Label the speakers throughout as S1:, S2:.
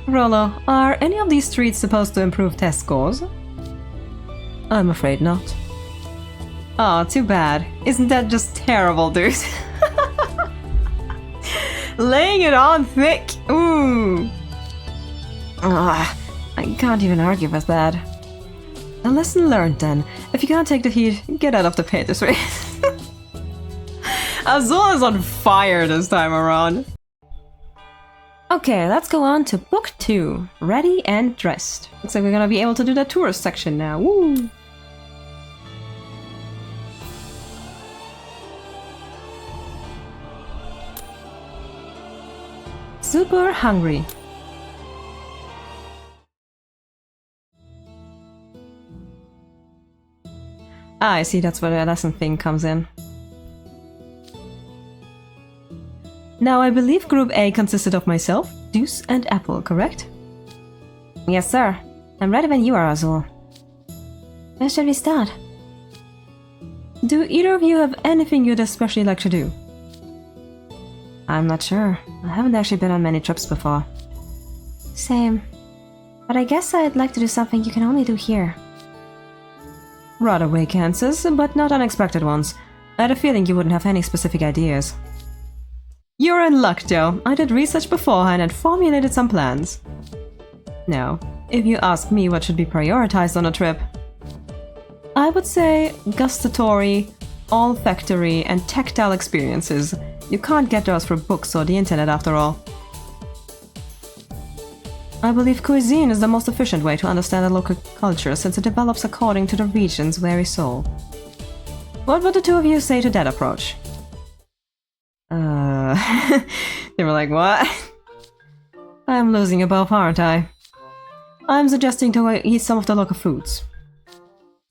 S1: Rollo, are any of these treats supposed to improve test scores? I'm afraid not. Oh, too bad. Isn't that just terrible, dude? Laying it on thick! Ooh! Ugh, I can't even argue with that. A lesson learned then. If you can't take the heat, get out of the pit this way. Azul is on fire this time around. Okay, let's go on to book 2. Ready and dressed. Looks like we're gonna be able to do the tourist section now. Woo! Super hungry. Ah, I see, that's where the lesson thing comes in. Now, I believe Group A consisted of myself, Deuce, and Apple, correct? Yes, sir. I'm ready when you are, Azul. Where should we start? Do either of you have anything you'd especially like to do? I'm not sure. I haven't actually been on many trips before. Same. But I guess I'd like to do something you can only do here. Rather vague answers, but not unexpected ones. I had a feeling you wouldn't have any specific ideas. You're in luck, Joe. I did research beforehand and formulated some plans. Now, if you ask me what should be prioritized on a trip, I would say gustatory, olfactory, and tactile experiences. You can't get those through books or the internet after all. I believe cuisine is the most efficient way to understand a local culture since it develops according to the region's very soul. What would the two of you say to that approach? They were like, what? I'm losing you both, aren't I? I'm suggesting to eat some of the local foods.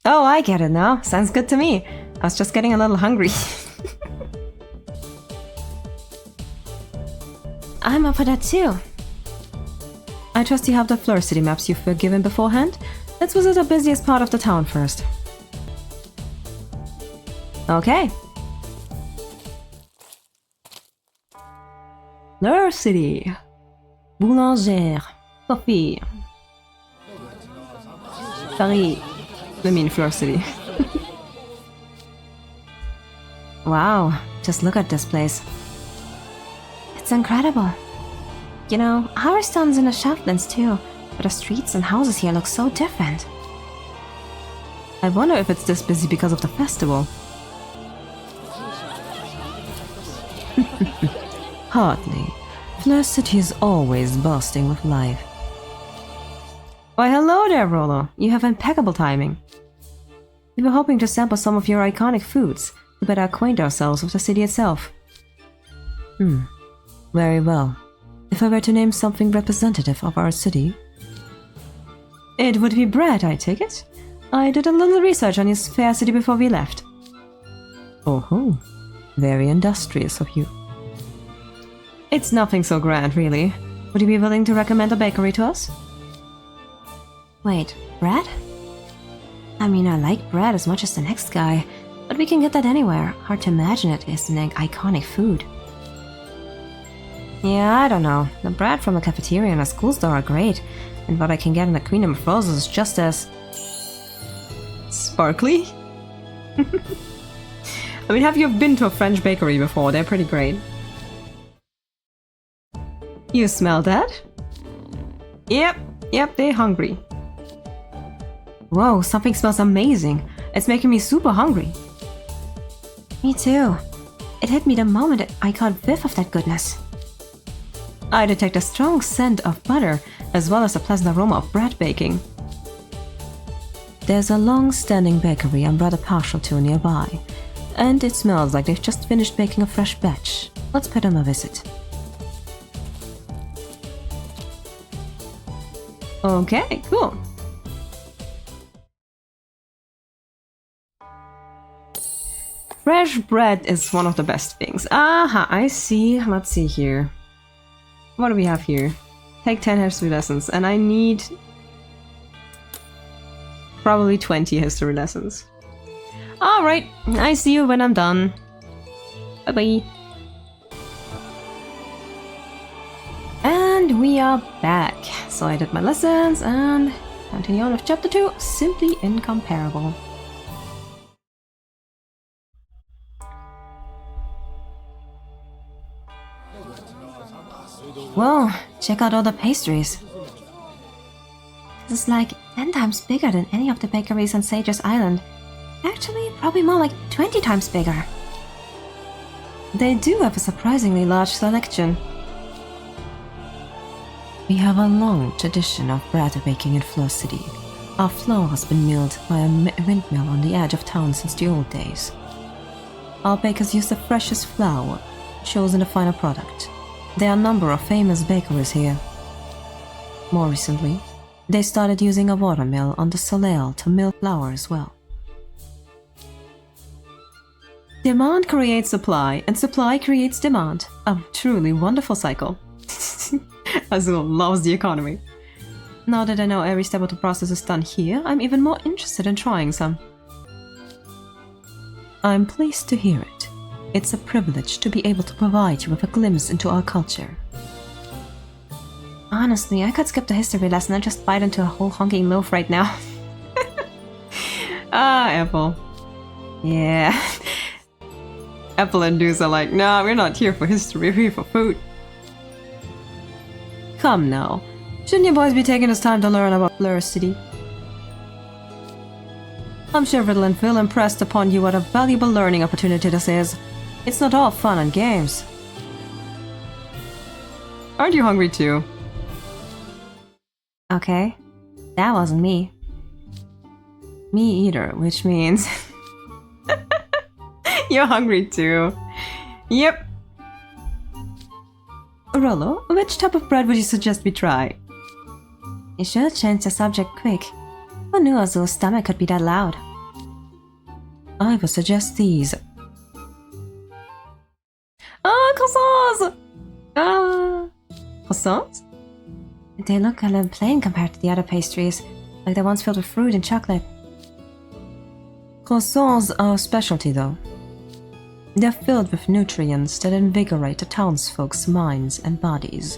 S1: Oh, I get it now. Sounds good to me. I was just getting a little hungry. I'm up for that too. I trust you have the Fleur City maps you've been given beforehand. Let's visit the busiest part of the town first. Okay. Fleur City. Boulangère. Coffee. Paris. I mean Fleur City. Wow, just look at this place. It's incredible. You know, our stone's in the Shetlands too, but the streets and houses here look so different. I wonder if it's this busy because of the festival. Hardly. Fleur City is always bursting with life. Why, hello there, Rollo. You have impeccable timing. We were hoping to sample some of your iconic foods to better acquaint ourselves with the city itself. Very well. If I were to name something representative of our city... It would be bread, I take it? I did a little research on your fair city before we left. Oh-ho. Very industrious of you. It's nothing so grand, really. Would you be willing to recommend a bakery to us? Wait, bread? I mean, I like bread as much as the next guy, but we can get that anywhere. Hard to imagine it is an iconic food. Yeah, I don't know. The bread from the cafeteria and the school store are great, and what I can get in the Queen of Roses is just as... sparkly? I mean, have you been to a French bakery before? They're pretty great. You smell that? Yep, they're hungry. Whoa, something smells amazing. It's making me super hungry. Me too. It hit me the moment I caught whiff of that goodness. I detect a strong scent of butter, as well as a pleasant aroma of bread baking. There's a long-standing bakery I'm rather partial to nearby, and it smells like they've just finished baking a fresh batch. Let's pay them a visit. Okay, cool. Fresh bread is one of the best things. Aha, I see. Let's see here. What do we have here? Take 10 history lessons, and I need probably 20 history lessons. Alright, I see you when I'm done. Bye-bye. And we are back. So I did my lessons and continue on with chapter 2, Simply Incomparable. Whoa, check out all the pastries. This is like 10 times bigger than any of the bakeries on Sage's Island. Actually, probably more like 20 times bigger. They do have a surprisingly large selection. We have a long tradition of bread baking in Fleur City. Our flour has been milled by a windmill on the edge of town since the old days. Our bakers use the freshest flour, chosen the final product. There are a number of famous bakeries here. More recently, they started using a watermill on the Soleil to mill flour as well. Demand creates supply, and supply creates demand. A truly wonderful cycle. Azul loves the economy. Now that I know every step of the process is done here, I'm even more interested in trying some. I'm pleased to hear it. It's a privilege to be able to provide you with a glimpse into our culture. Honestly, I could skip the history lesson and just bite into a whole honking loaf right now. Apple. Yeah. Apple and Deuce are like, nah, we're not here for history, we're here for food. Come now. Shouldn't you boys be taking this time to learn about Fleur City? I'm sure Riddle will impressed upon you what a valuable learning opportunity this is. It's not all fun and games. Aren't you hungry too? Okay, that wasn't me. Me either, which means... You're hungry too. Yep. Rollo, which type of bread would you suggest we try? You should change the subject quick. Who knew Azul's stomach could be that loud? I would suggest these. Croissants! Croissants? They look a little plain compared to the other pastries, like the ones filled with fruit and chocolate. Croissants are a specialty though. They're filled with nutrients that invigorate the townsfolk's minds and bodies.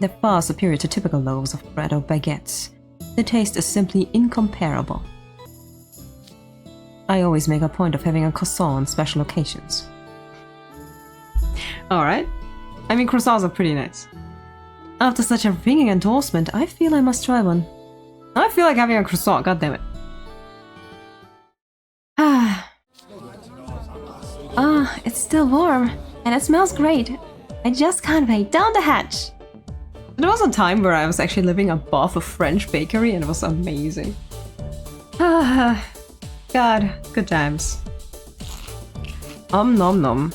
S1: They're far superior to typical loaves of bread or baguettes. The taste is simply incomparable. I always make a point of having a croissant on special occasions. Alright. I mean, croissants are pretty nice. After such a ringing endorsement, I feel I must try one. I feel like having a croissant, goddammit. It's still warm, and it smells great. I just can't wait. Down the hatch! There was a time where I was actually living above a French bakery, and it was amazing. God, good times. Nom nom.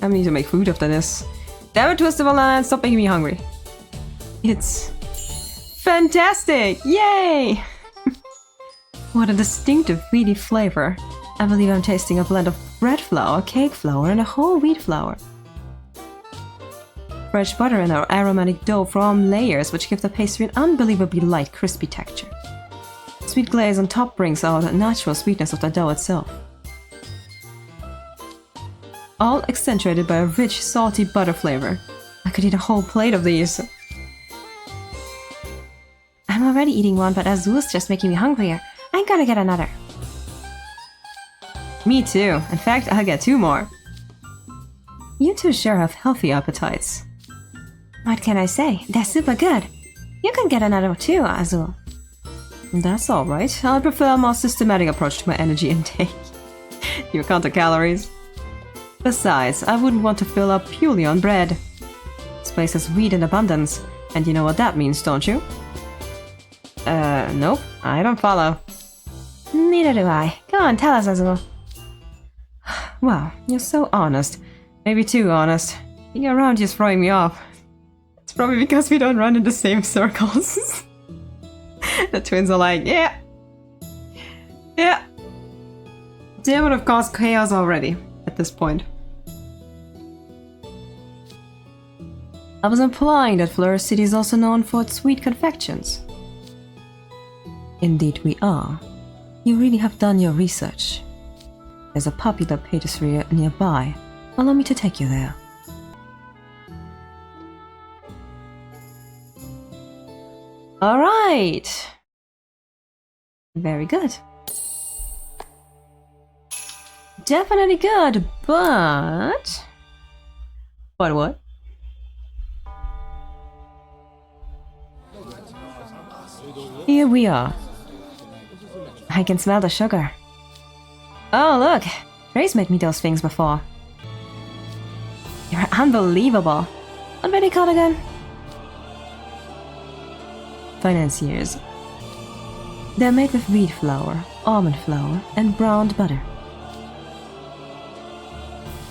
S1: I need to make food after this. Damn it, Twisted Wonderland, stop making me hungry. It's fantastic! Yay! What a distinctive wheaty flavor. I believe I'm tasting a blend of bread flour, cake flour, and a whole wheat flour. Fresh butter and our aromatic dough form layers which give the pastry an unbelievably light, crispy texture. Sweet glaze on top brings out the natural sweetness of the dough itself. All accentuated by a rich, salty butter flavor. I could eat a whole plate of these. I'm already eating one, but Azul's just making me hungrier. I gotta get another. Me too. In fact, I'll get 2 more. You two sure have healthy appetites. What can I say? They're super good. You can get another too, Azul. That's alright. I prefer a more systematic approach to my energy intake. You count the calories? Besides, I wouldn't want to fill up purely on bread. This place has wheat in abundance, and you know what that means, don't you? Nope. I don't follow. Neither do I. Go on, tell us, Azul. Wow, you're so honest. Maybe too honest. Being around you's throwing me off. It's probably because we don't run in the same circles. The twins are like, yeah. Yeah. They would have caused chaos already, at this point. I was implying that Fleur City is also known for its sweet confections. Indeed we are. You really have done your research. There's a popular patisserie nearby. Allow me to take you there. Alright! Very good. Definitely good, but... But what? Here we are. I can smell the sugar. Oh, look! Ray's made me those things before. You're unbelievable. What were they called again? Financiers. They're made with wheat flour, almond flour, and browned butter.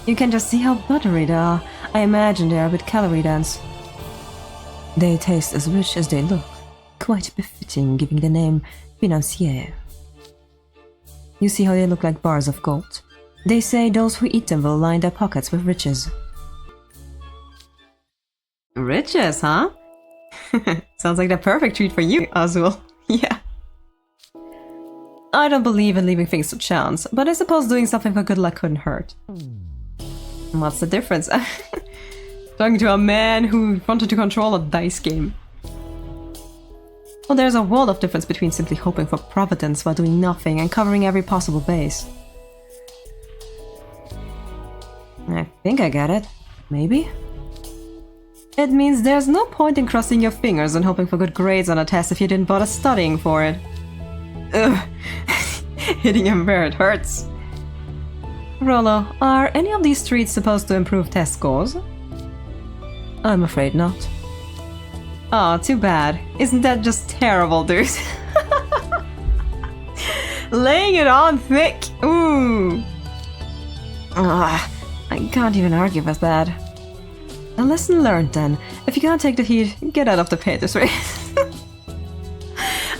S1: You can just see how buttery they are. I imagine they are a bit calorie dense. They taste as rich as they look, quite befitting giving the name financier. You see how they look like bars of gold? They say those who eat them will line their pockets with riches. Riches, huh? Sounds like the perfect treat for you, Azul. Yeah. I don't believe in leaving things to chance, but I suppose doing something for good luck couldn't hurt. What's the difference? Talking to a man who wanted to control a dice game. Well, there's a world of difference between simply hoping for providence while doing nothing and covering every possible base. I think I get it. Maybe? It means there's no point in crossing your fingers and hoping for good grades on a test if you didn't bother studying for it. Ugh. Hitting him where it hurts. Rollo, are any of these treats supposed to improve test scores? I'm afraid not. Aw, too bad. Isn't that just terrible, dude? Laying it on thick! Ooh! Ah, I can't even argue with that. A lesson learned then. If you can't take the heat, get out of the pit this way.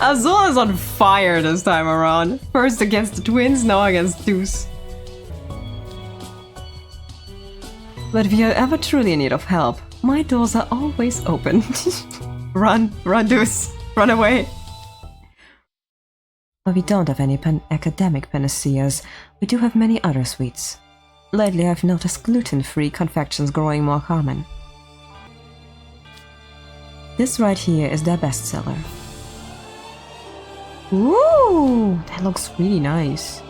S1: Azul is on fire this time around. First against the twins, now against Deuce. But if you're ever truly in need of help, my doors are always open. Run, Deuce, run away. But we don't have any academic panaceas. We do have many other sweets. Lately I've noticed gluten-free confections growing more common. This right here is their bestseller. Ooh, that looks really nice.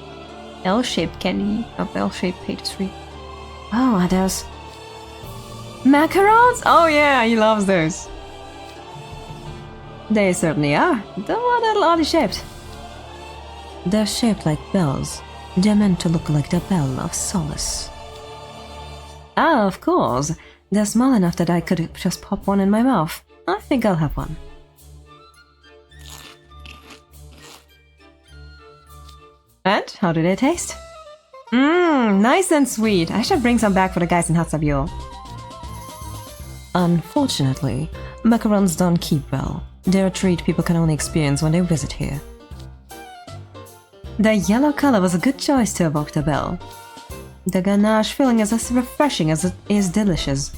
S1: L-shaped candy of L-shaped pastry. Oh, are those macarons? Oh yeah, he loves those. They certainly are. They're a little oddly shaped. They're shaped like bells. They're meant to look like the bell of solace. Ah, of course. They're small enough that I could just pop one in my mouth. I think I'll have one. And how do they taste? Mmm, nice and sweet. I should bring some back for the guys in Hatsabyo. Unfortunately, macarons don't keep well. They're a treat people can only experience when they visit here. The yellow color was a good choice to evoke the bell. The ganache filling is as refreshing as it is delicious.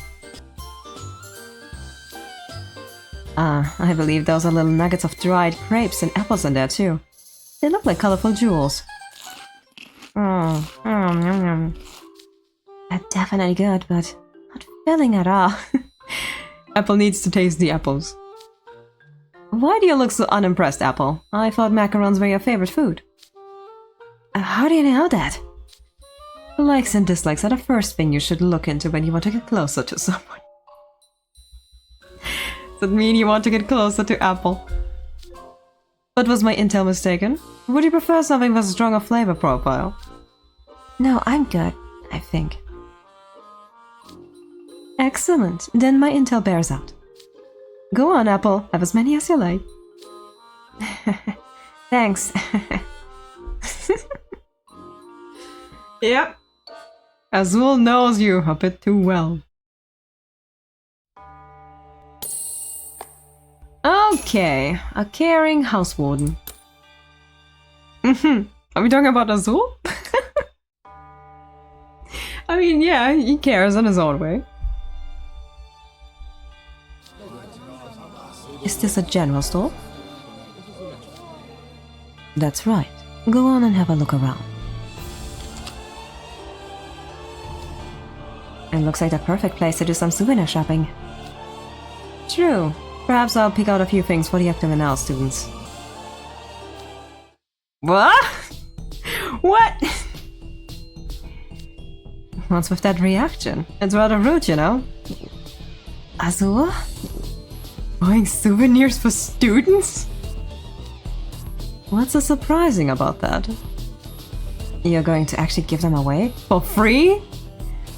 S1: Ah, I believe those are little nuggets of dried grapes and apples in there too. They look like colorful jewels. Yum, yum. They're definitely good, but not filling at all. Apple needs to taste the apples. Why do you look so unimpressed, Apple? I thought macarons were your favorite food. How do you know that? Likes and dislikes are the first thing you should look into when you want to get closer to someone. Does that mean you want to get closer to Apple? But was my intel mistaken? Would you prefer something with a stronger flavor profile? No, I'm good, I think. Excellent, then my intel bears out. Go on, Apple, have as many as you like. Thanks. Yep. Azul knows you a bit too well. Okay, a caring housewarden. Are we talking about Azul? I mean, yeah, he cares in his own way. Is this a general store? That's right. Go on and have a look around. It looks like the perfect place to do some souvenir shopping. True. Perhaps I'll pick out a few things for the Octagonal students. What? What? What's with that reaction? It's rather rude, you know. Azul? Buying souvenirs for students? What's so surprising about that? You're going to actually give them away? For free?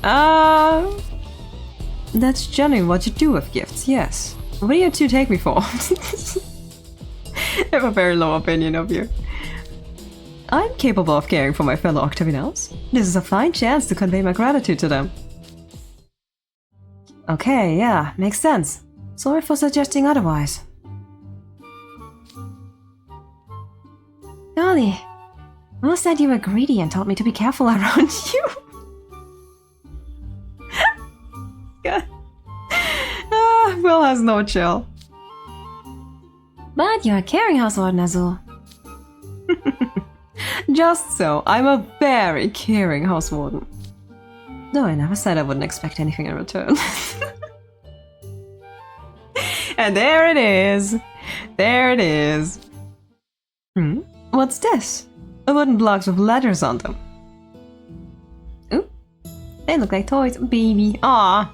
S1: That's generally what you do with gifts, yes. What do you two take me for? I have a very low opinion of you. I'm capable of caring for my fellow Octagonals. This is a fine chance to convey my gratitude to them. Okay, yeah, makes sense. Sorry for suggesting otherwise. Golly, Will said you were greedy and told me to be careful around you. God. Will has no chill. But you're a caring housewarden, Azul. Just so, I'm a very caring housewarden. Though I never said I wouldn't expect anything in return. And there it is. There it is. What's this? Wooden blocks with letters on them. Ooh, they look like toys, baby. Ah.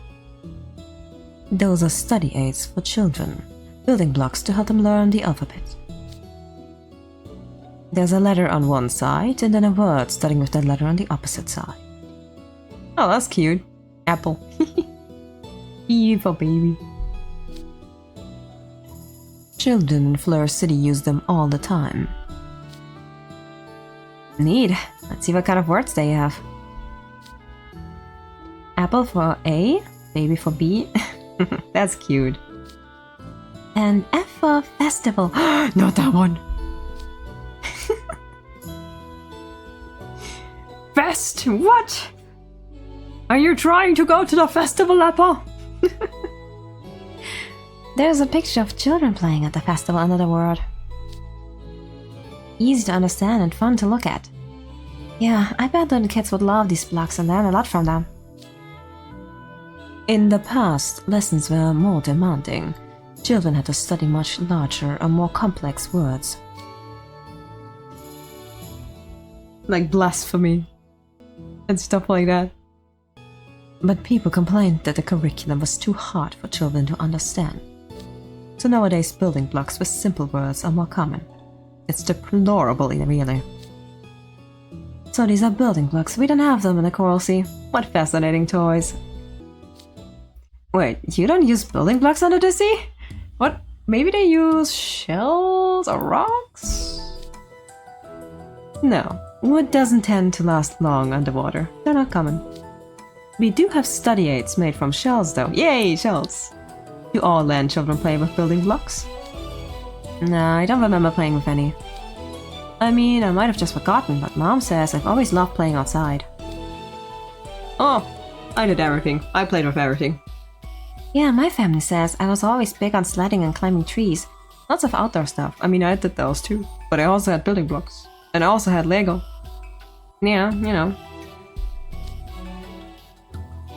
S1: Those are study aids for children. Building blocks to help them learn the alphabet. There's a letter on one side and then a word starting with that letter on the opposite side. Oh, that's cute. Apple. E for baby. Children in Fleur City use them all the time. Neat. Let's see what kind of words they have. Apple for A, baby for B. That's cute. And F for festival. Not that one. Fest? What? Are you trying to go to the festival, Apple? There's a picture of children playing at the festival under the word. Easy to understand and fun to look at. Yeah, I bet the kids would love these blocks and learn a lot from them. In the past, lessons were more demanding. Children had to study much larger and more complex words. Like blasphemy. And stuff like that. But people complained that the curriculum was too hard for children to understand. So nowadays building blocks with simple words are more common. It's deplorable, really. So these are building blocks. We don't have them in the Coral Sea. What fascinating toys. Wait, you don't use building blocks under the sea? What? Maybe they use shells or rocks? No, wood doesn't tend to last long underwater. They're not common. We do have study aids made from shells though. Yay, shells! Do all land children play with building blocks? Nah, I don't remember playing with any. I mean, I might have just forgotten, but Mom says I've always loved playing outside. Oh, I did everything. I played with everything. Yeah, my family says I was always big on sledding and climbing trees. Lots of outdoor stuff. I mean, I did those too. But I also had building blocks. And I also had Lego. Yeah, you know.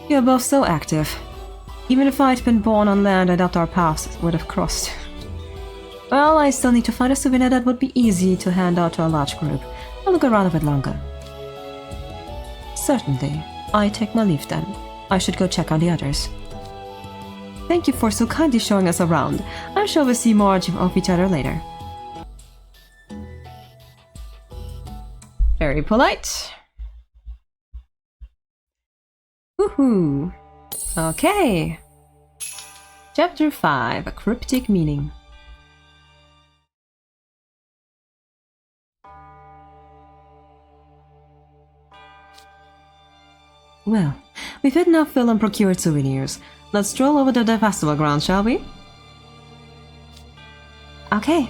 S1: You're both so active. Even if I'd been born on land, I doubt our paths would have crossed. Well, I still need to find a souvenir that would be easy to hand out to a large group. I'll look around a bit longer. Certainly. I take my leave then. I should go check on the others. Thank you for so kindly showing us around. I'm sure we'll see more of each other later. Very polite. Woohoo! Okay. Chapter 5, A Cryptic Meaning. Well, we've hidden our fill and procured souvenirs. Let's stroll over to the festival grounds, shall we? Okay.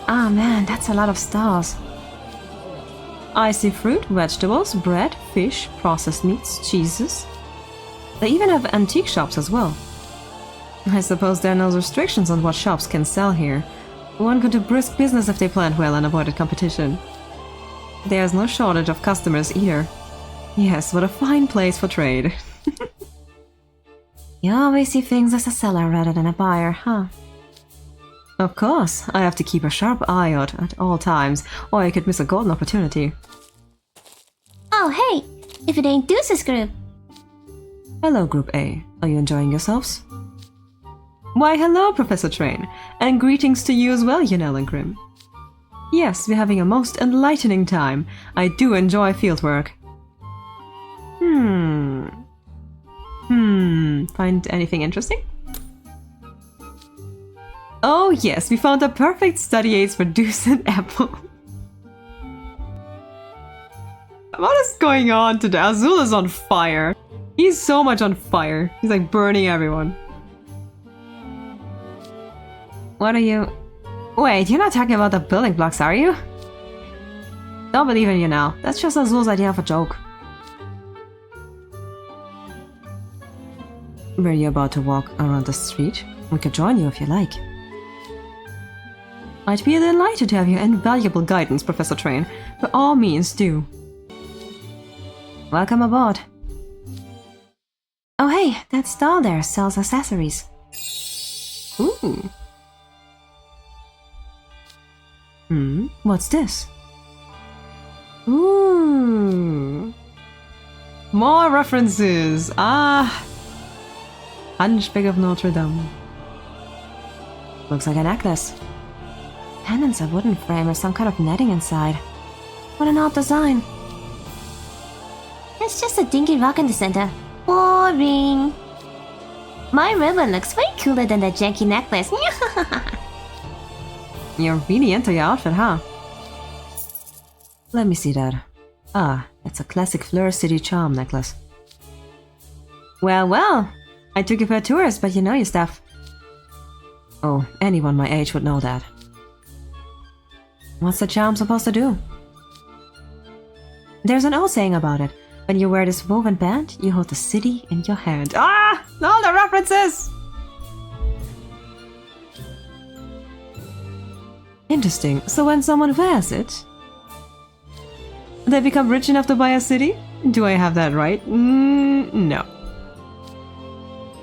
S1: Ah man, that's a lot of stars. I see fruit, vegetables, bread, fish, processed meats, cheeses. They even have antique shops as well. I suppose there are no restrictions on what shops can sell here. One could do brisk business if they planned well and avoided competition. There's no shortage of customers either. Yes, what a fine place for trade. You always see things as a seller rather than a buyer, huh? Of course, I have to keep a sharp eye out at all times, or I could miss a golden opportunity.
S2: Oh, hey! If it ain't Deuce's group!
S1: Hello, Group A. Are you enjoying yourselves? Why, hello, Professor Train, and greetings to you as well, Yanela Grimm. Yes, we're having a most enlightening time. I do enjoy fieldwork. Find anything interesting? Oh yes, we found the perfect study aids for Deuce and Apple. What is going on today? Azul is on fire. He's so much on fire. He's like burning everyone. What are you... Wait, you're not talking about the building blocks, are you? Don't believe in you now. That's just Azul's idea of a joke. Were you about to walk around the street? We could join you if you like. I'd be delighted to have your invaluable guidance, Professor Train. By all means, do. Welcome aboard. Oh hey, that stall there sells accessories. Ooh. What's this? Ooh. More references. Ah. Hunchback of Notre Dame. Looks like a necklace. Pendants, a wooden frame with some kind of netting inside. What an odd design.
S2: It's just a dinky rock in the center. Boring. My ribbon looks way cooler than that janky necklace.
S1: You're really into your outfit, huh? Let me see that. Ah, it's a classic Fleur City charm necklace. Well, well. I took you for a tourist, but you know your stuff. Oh, anyone my age would know that. What's the charm supposed to do? There's an old saying about it. When you wear this woven band, you hold the city in your hand. Ah! All the references! Interesting. So when someone wears it, they become rich enough to buy a city? Do I have that right? No.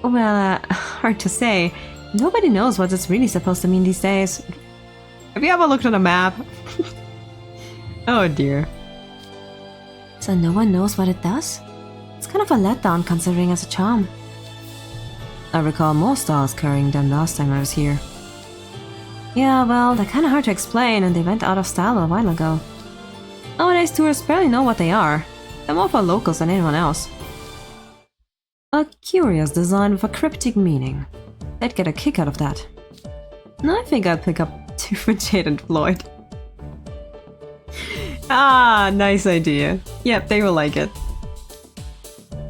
S1: Well, hard to say. Nobody knows what it's really supposed to mean these days. Have you ever looked at a map? Oh dear. So no one knows what it does? It's kind of a letdown considering it's a charm. I recall more stars carrying them last time I was here. Yeah, well, they're kinda hard to explain and they went out of style a while ago. Nowadays tourists barely know what they are. They're more for locals than anyone else. A curious design with a cryptic meaning. I'd get a kick out of that. I think I'd pick up two for Jade and Floyd. Ah, nice idea. Yep, they will like it.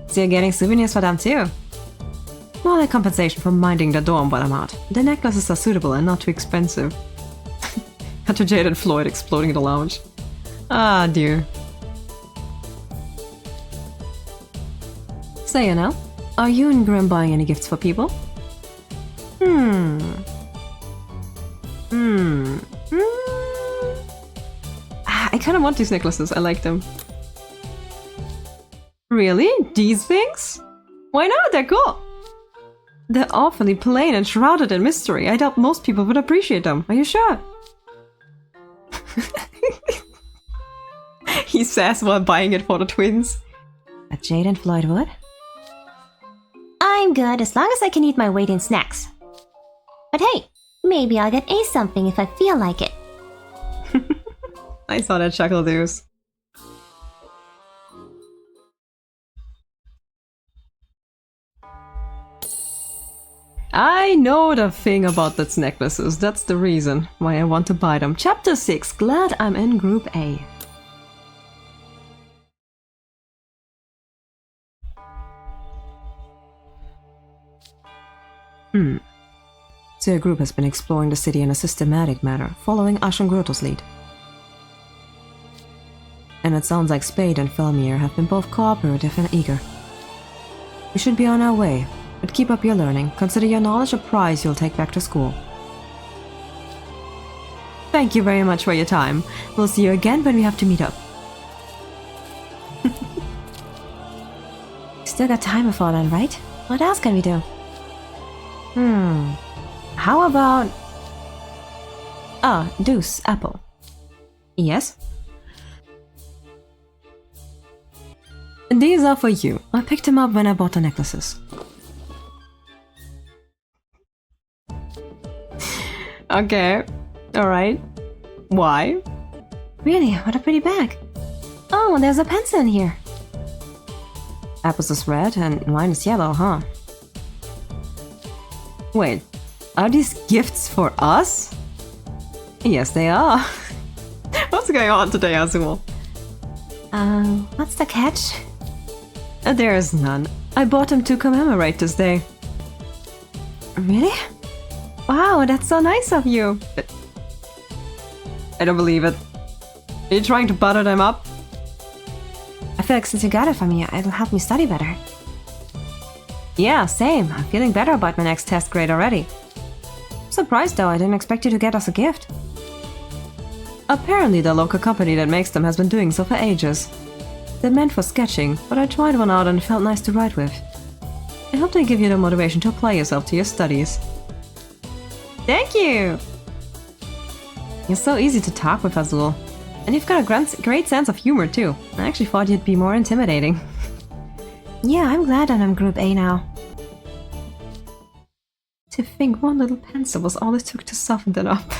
S1: So you're getting souvenirs for them too? More like compensation for minding the dorm while I'm out. The necklaces are suitable and not too expensive. Cut to Jade and Floyd exploding in the lounge. Ah, dear. So you know, are you and Grimm buying any gifts for people? I kinda want these necklaces, I like them. Really? These things? Why not? They're cool! They're awfully plain and shrouded in mystery. I doubt most people would appreciate them. Are you sure? He says while buying it for the twins. But Jade and Floyd would?
S2: I'm good as long as I can eat my weight in snacks. But hey, maybe I'll get Ace something if I feel like it.
S1: I saw that chuckle, Deuce. I know the thing about those necklaces. That's the reason why I want to buy them. Chapter 6. Glad I'm in Group A. So your group has been exploring the city in a systematic manner, following Ash and Grotto's lead. And it sounds like Spade and Felmir have been both cooperative and eager. We should be on our way, but keep up your learning. Consider your knowledge a prize you'll take back to school. Thank you very much for your time. We'll see you again when we have to meet up. Still got time before then, right? What else can we do? How about... Deuce, apple. Yes? These are for you. I picked them up when I bought the necklaces. Okay. Alright. Why?
S2: Really, what a pretty bag. Oh, there's a pencil in here.
S1: Apples is red and mine is yellow, huh? Wait, are these gifts for us? Yes, they are. What's going on today, Azul?
S2: What's the catch?
S1: There is none. I bought them to commemorate this day.
S2: Really?
S1: Wow, that's so nice of you. I don't believe it. Are you trying to butter them up?
S2: I feel like since you got it for me, it'll help me study better.
S1: Yeah, same. I'm feeling better about my next test grade already. I'm surprised though, I didn't expect you to get us a gift. Apparently the local company that makes them has been doing so for ages. They're meant for sketching, but I tried one out and it felt nice to write with. I hope they give you the motivation to apply yourself to your studies. Thank you! You're so easy to talk with, Azul. And you've got a great sense of humor too. I actually thought you'd be more intimidating.
S2: Yeah, I'm glad that I'm Group A now.
S1: To think one little pencil was all it took to soften it up.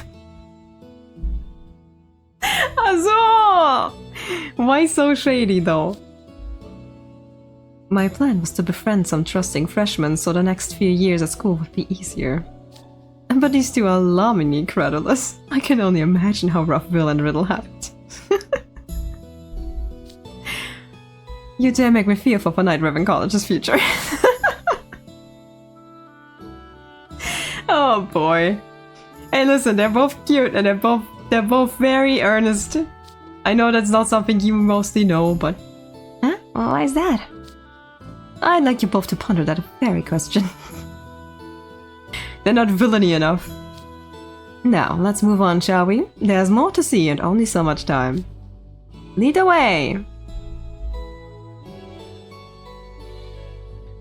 S1: Azul! Why so shady though? My plan was to befriend some trusting freshmen so the next few years at school would be easier. But these two are alarmingly credulous. I can only imagine how rough Will and Riddle have it. You dare make me fearful for Night Ribbon College's future. Oh boy. Hey listen, they're both cute and they're both very earnest. I know that's not something you mostly know, but...
S2: Huh? Well, why is that?
S1: I'd like you both to ponder that very question. They're not villainy enough. Now, let's move on, shall we? There's more to see and only so much time. Lead the way!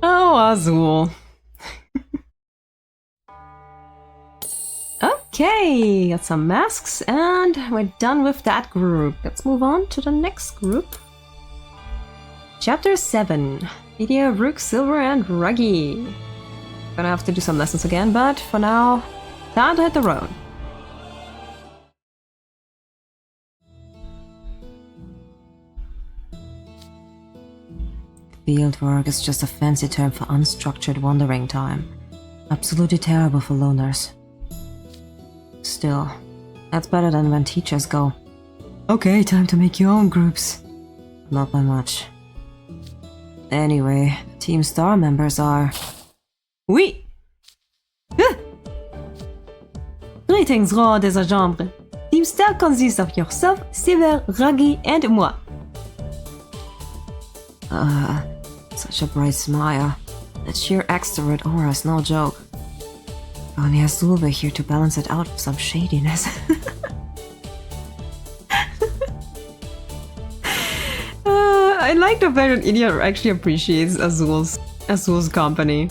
S1: Oh, Azul. Okay, got some masks and we're done with that group. Let's move on to the next group. Chapter 7. Lydia, Rook, Silver, and Ruggy. Gonna have to do some lessons again, but for now, time to hit the road. Fieldwork is just a fancy term for unstructured wandering time. Absolutely terrible for loners. Still, that's better than when teachers go, "Okay, time to make your own groups." Not by much. Anyway, Team Star members are... Oui! Greetings, Roi des Agents. Team Star consists of yourself, Silver, Ruggy, and moi. Such a bright smile. That sheer extrovert aura is no joke. If only Azul were here to balance it out with some shadiness. I like the fact that Idiot actually appreciates Azul's company.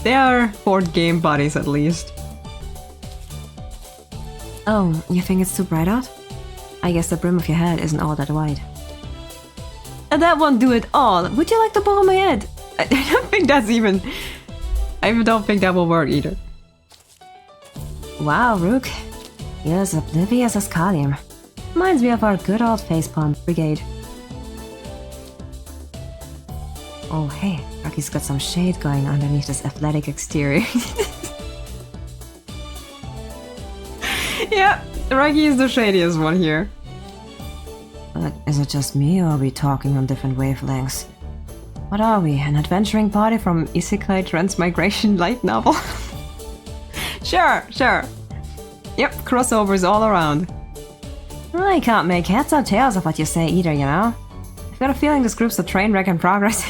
S1: They are board game buddies at least. Oh, you think it's too bright out? I guess the brim of your head isn't all that wide. That won't do it all. Would you like to borrow my head? I don't think that's even... I don't think that will work either. Wow, Rook. You're as oblivious as Kalium. Reminds me of our good old facepalm brigade. Oh hey, Rocky's got some shade going underneath this athletic exterior. Yeah, Rocky is the shadiest one here. But is it just me, or are we talking on different wavelengths? What are we, an adventuring party from Isekai Transmigration light novel? Sure. Yep, crossovers all around. I can't make heads or tails of what you say either, you know? I've got a feeling this group's a train wreck in progress.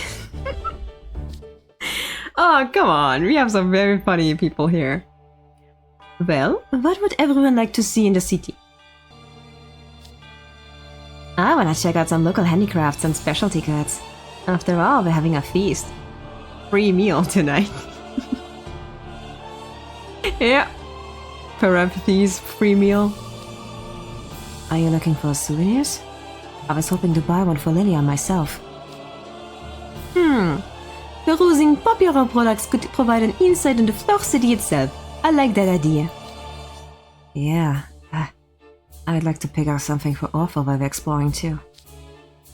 S1: Oh, come on, we have some very funny people here. Well, what would everyone like to see in the city? I wanna check out some local handicrafts and specialty goods. After all, we're having a feast. Free meal tonight. Yeah. Parentheses, free meal. Are you looking for souvenirs? I was hoping to buy one for Lilia myself. Perusing popular products could provide an insight into Fleur City itself. I like that idea. Yeah, I'd like to pick out something for Orpha while we're exploring too.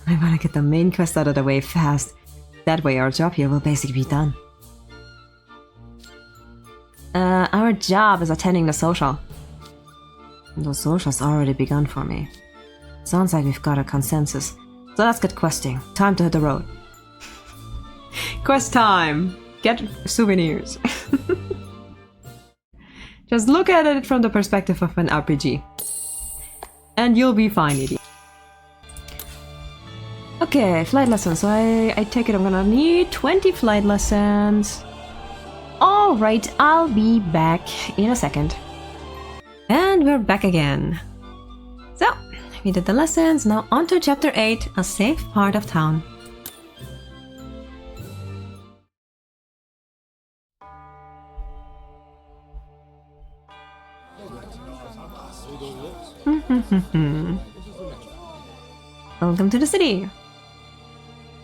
S1: I wanna get the main quest out of the way fast. That way our job here will basically be done. Our job is attending the social. The social's already begun for me. Sounds like we've got a consensus. So let's get questing. Time to hit the road. Quest time! Get souvenirs. Just look at it from the perspective of an RPG. And you'll be fine, idiot. Okay, flight lessons. So I take it I'm gonna need 20 flight lessons. Alright, I'll be back in a second. And we're back again. So, we did the lessons, now on to chapter 8, a safe part of town. Welcome to the city.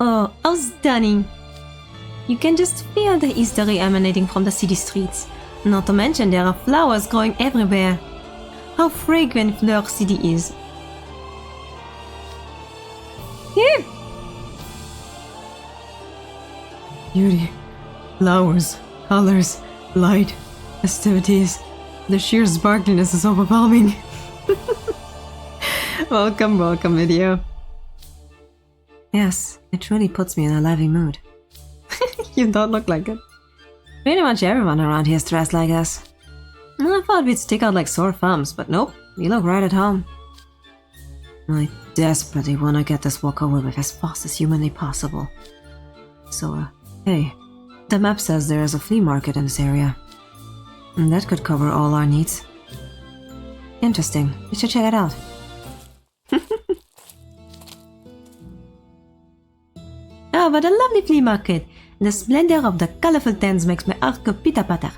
S1: Oh, how stunning. You can just feel the history emanating from the city streets. Not to mention there are flowers growing everywhere. How fragrant Fleur City is. Here! Beauty, flowers, colors, light, festivities. The sheer sparkliness is overwhelming. Welcome, welcome, video. Yes, it truly puts me in a lively mood. You don't look like it. Pretty much everyone around here is dressed like us. I thought we'd stick out like sore thumbs, but nope, we look right at home. I desperately want to get this walk over with as fast as humanly possible. So, hey, the map says there is a flea market in this area. And that could cover all our needs. Interesting, we should check it out. Oh, what a lovely flea market! The splendor of the colorful tents makes my heart go pitter-patter.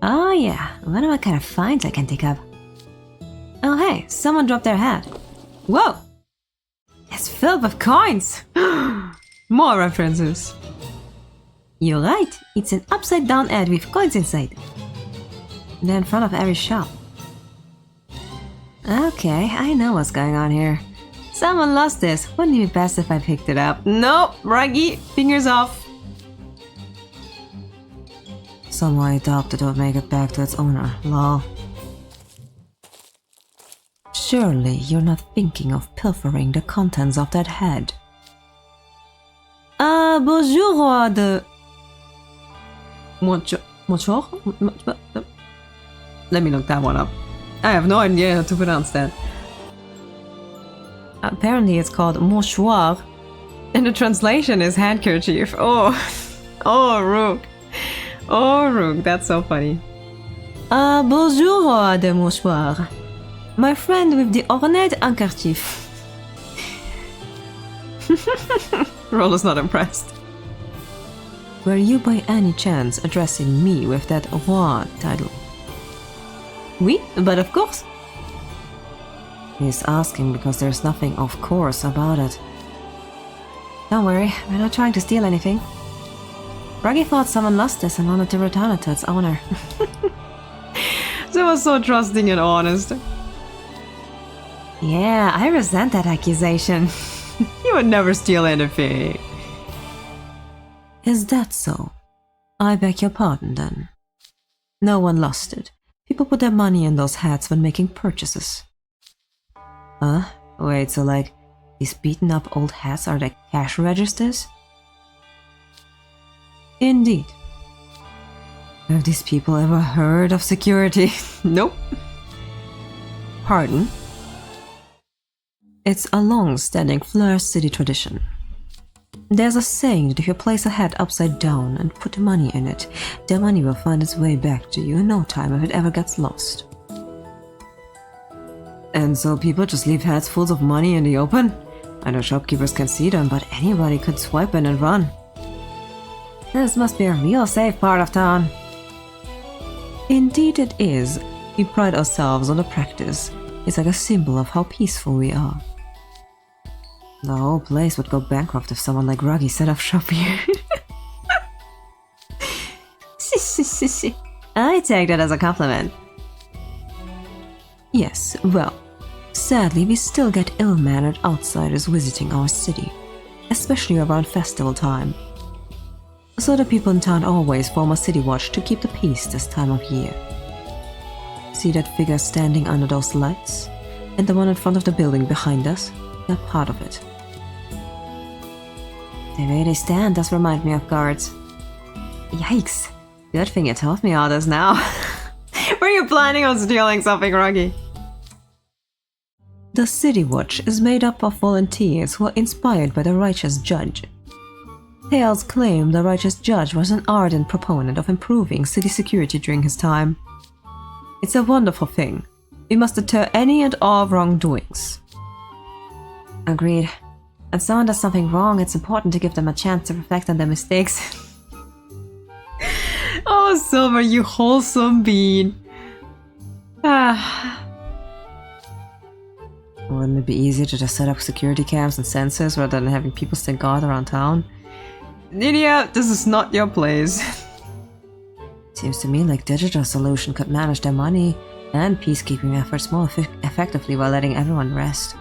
S1: Oh yeah, I wonder what kind of finds I can take up. Oh hey, someone dropped their hat. Whoa! It's filled with coins! More references. You're right, it's an upside-down ad with coins inside. They're in front of every shop. Okay, I know what's going on here. Someone lost this. Wouldn't it be best if I picked it up? Nope, Raggy, fingers off. Somehow I doubt it will make it back to its owner, lol. Surely you're not thinking of pilfering the contents of that head. Bonjour, roi de... Bonjour? Let me look that one up. I have no idea how to pronounce that. Apparently it's called mouchoir, and the translation is handkerchief. Oh, oh, Rook. Oh, Rook, that's so funny. Bonjour, roi de mouchoir. My friend with the ornate handkerchief. Roll is not impressed. Were you by any chance addressing me with that roi title? Oui, but of course. He's asking because there's nothing of course about it. Don't worry, we're not trying to steal anything. Ruggy thought someone lost this and wanted to return it to its owner. They were so trusting and honest. Yeah, I resent that accusation. You would never steal anything. Is that so? I beg your pardon then. No one lost it. People put their money in those hats when making purchases. Huh? Wait, so like, these beaten up old hats are like cash registers? Indeed. Have these people ever heard of security? Nope. Pardon? It's a long-standing Fleur City tradition. There's a saying that if you place a hat upside down and put money in it, the money will find its way back to you in no time if it ever gets lost. And so people just leave hats full of money in the open? I know shopkeepers can see them, but anybody could swipe in and run. This must be a real safe part of town. Indeed it is. We pride ourselves on the practice. It's like a symbol of how peaceful we are. The whole place would go bankrupt if someone like Ruggy set up shop here. I take that as a compliment. Yes, well, sadly we still get ill-mannered outsiders visiting our city, especially around festival time. So the people in town always form a city watch to keep the peace this time of year. See that figure standing under those lights? And the one in front of the building behind us? They're part of it. The way they stand does remind me of guards. Yikes! Good thing you told me all this now. Were you planning on stealing something, Ruggy? The City Watch is made up of volunteers who are inspired by the Righteous Judge. Tales claim the Righteous Judge was an ardent proponent of improving city security during his time. It's a wonderful thing. We must deter any and all wrongdoings. Agreed. When someone does something wrong, it's important to give them a chance to reflect on their mistakes. Oh, Silver, you wholesome bean. Wouldn't it be easier to just set up security cams and sensors rather than having people stand guard around town? Lydia, this is not your place. Seems to me like digital solution could manage their money and peacekeeping efforts more effectively while letting everyone rest.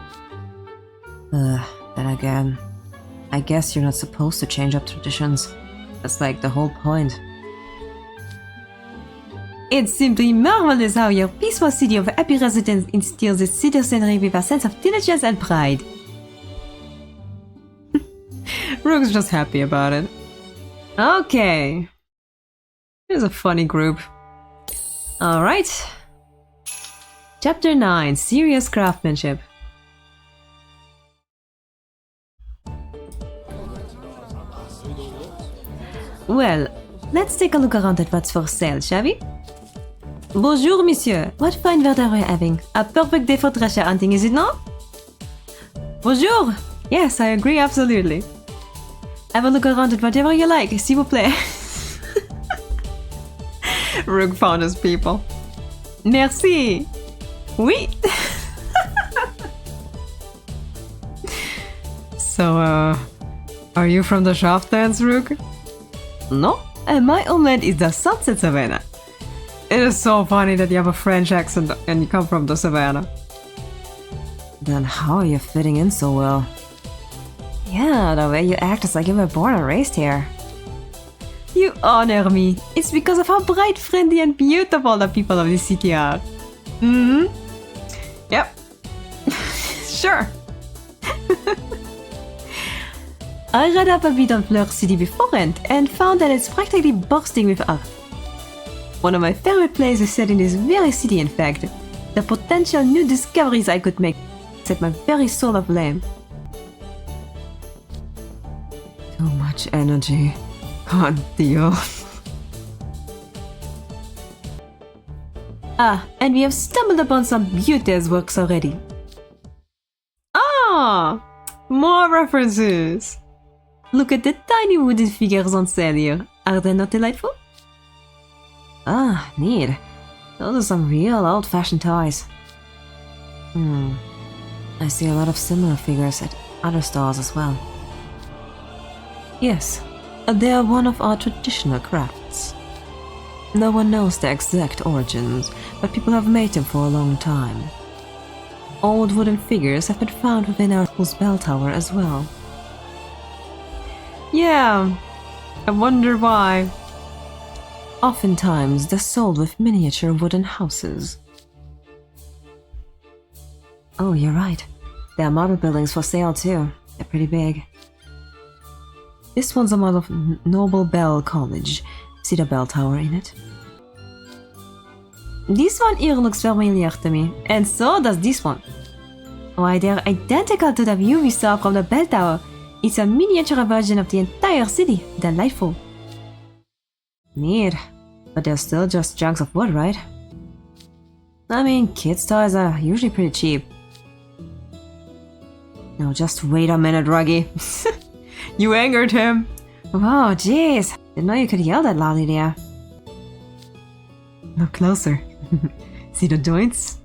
S1: Then again, I guess you're not supposed to change up traditions. That's like the whole point. It's simply marvelous how your peaceful city of happy residents instills its citizenry with a sense of diligence and pride. Rook's just happy about it. Okay. Here's a funny group. Alright. Chapter 9, Serious Craftsmanship. Well, let's take a look around at what's for sale, shall we? Bonjour, monsieur. What fine weather are you having? A perfect day for treasure hunting, is it not? Bonjour. Yes, I agree, absolutely. Have a look around at whatever you like, s'il vous plaît. Rook found his people. Merci. Oui. So, are you from the shaft dance, Rook? No, and my homeland is the Sunset Savannah. It is so funny that you have a French accent and you come from the Savannah. Then how are you fitting in so well? Yeah, the way you act is like you were born and raised here. You honor me. It's because of how bright, friendly, and beautiful the people of this city are. Mm-hmm. Yep. Sure. I read up a bit on Fleur City beforehand and found that it's practically bursting with art. One of my favorite plays is set in this very city, in fact. The potential new discoveries I could make set my very soul aflame. Too much energy. Can't deal. And we have stumbled upon some beauteous works already. Ah! More references! Look at the tiny wooden figures on sale here. Are they not delightful? Ah, neat. Those are some real old-fashioned toys. I see a lot of similar figures at other stores as well. Yes, they are one of our traditional crafts. No one knows their exact origins, but people have made them for a long time. Old wooden figures have been found within our school's bell tower as well. Yeah, I wonder why. Oftentimes, they're sold with miniature wooden houses. Oh, you're right. There are model buildings for sale too. They're pretty big. This one's a model of Noble Bell College. See the bell tower in it? This one here looks familiar to me, and so does this one. Why, they're identical to the view we saw from the bell tower. It's a miniature version of the entire city. Delightful. Neat. But they're still just chunks of wood, right? I mean, kids' toys are usually pretty cheap. Now just wait a minute, Ruggy. You angered him. Whoa, jeez. Didn't know you could yell that loudly there. Look closer. See the joints?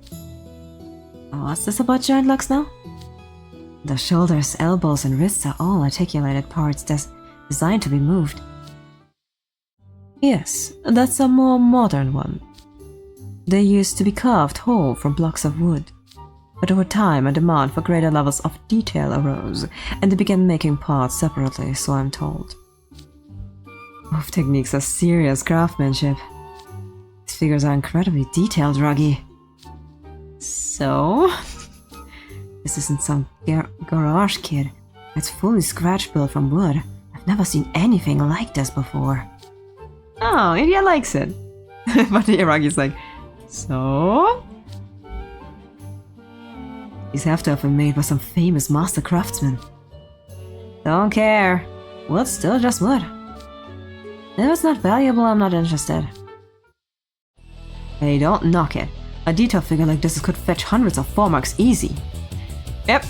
S1: What's this about joint locks now? The shoulders, elbows, and wrists are all articulated parts designed to be moved. Yes, that's a more modern one. They used to be carved whole from blocks of wood. But over time, a demand for greater levels of detail arose, and they began making parts separately, so I'm told. Move techniques are serious craftsmanship. These figures are incredibly detailed, Ruggy. So? This isn't some garage kid. It's fully scratch-built from wood. I've never seen anything like this before. Oh, India likes it. But Ruggy's like, so? These have to have been made by some famous master craftsman. Don't care. Wood's still just wood. If it's not valuable, I'm not interested. Hey, don't knock it. A detail figure like this could fetch hundreds of 4 marks easy. Yep.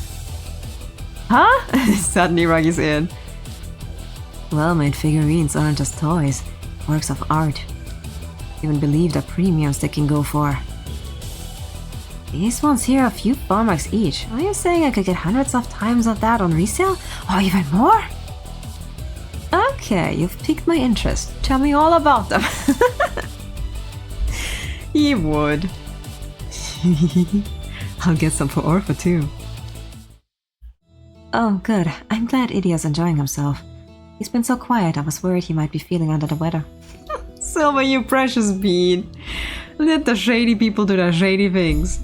S1: Huh? Suddenly Ruggy's in. Well-made figurines aren't just toys, works of art. Even believe the premiums they can go for. These ones here are a few 4 marks each. Are you saying I could get hundreds of times of that on resale? Or even more? Okay, you've piqued my interest. Tell me all about them. He would. I'll get some for Orpha too. Oh, good. I'm glad Idia's enjoying himself. He's been so quiet, I was worried he might be feeling under the weather. Silver, you precious bean. Let the shady people do their shady things.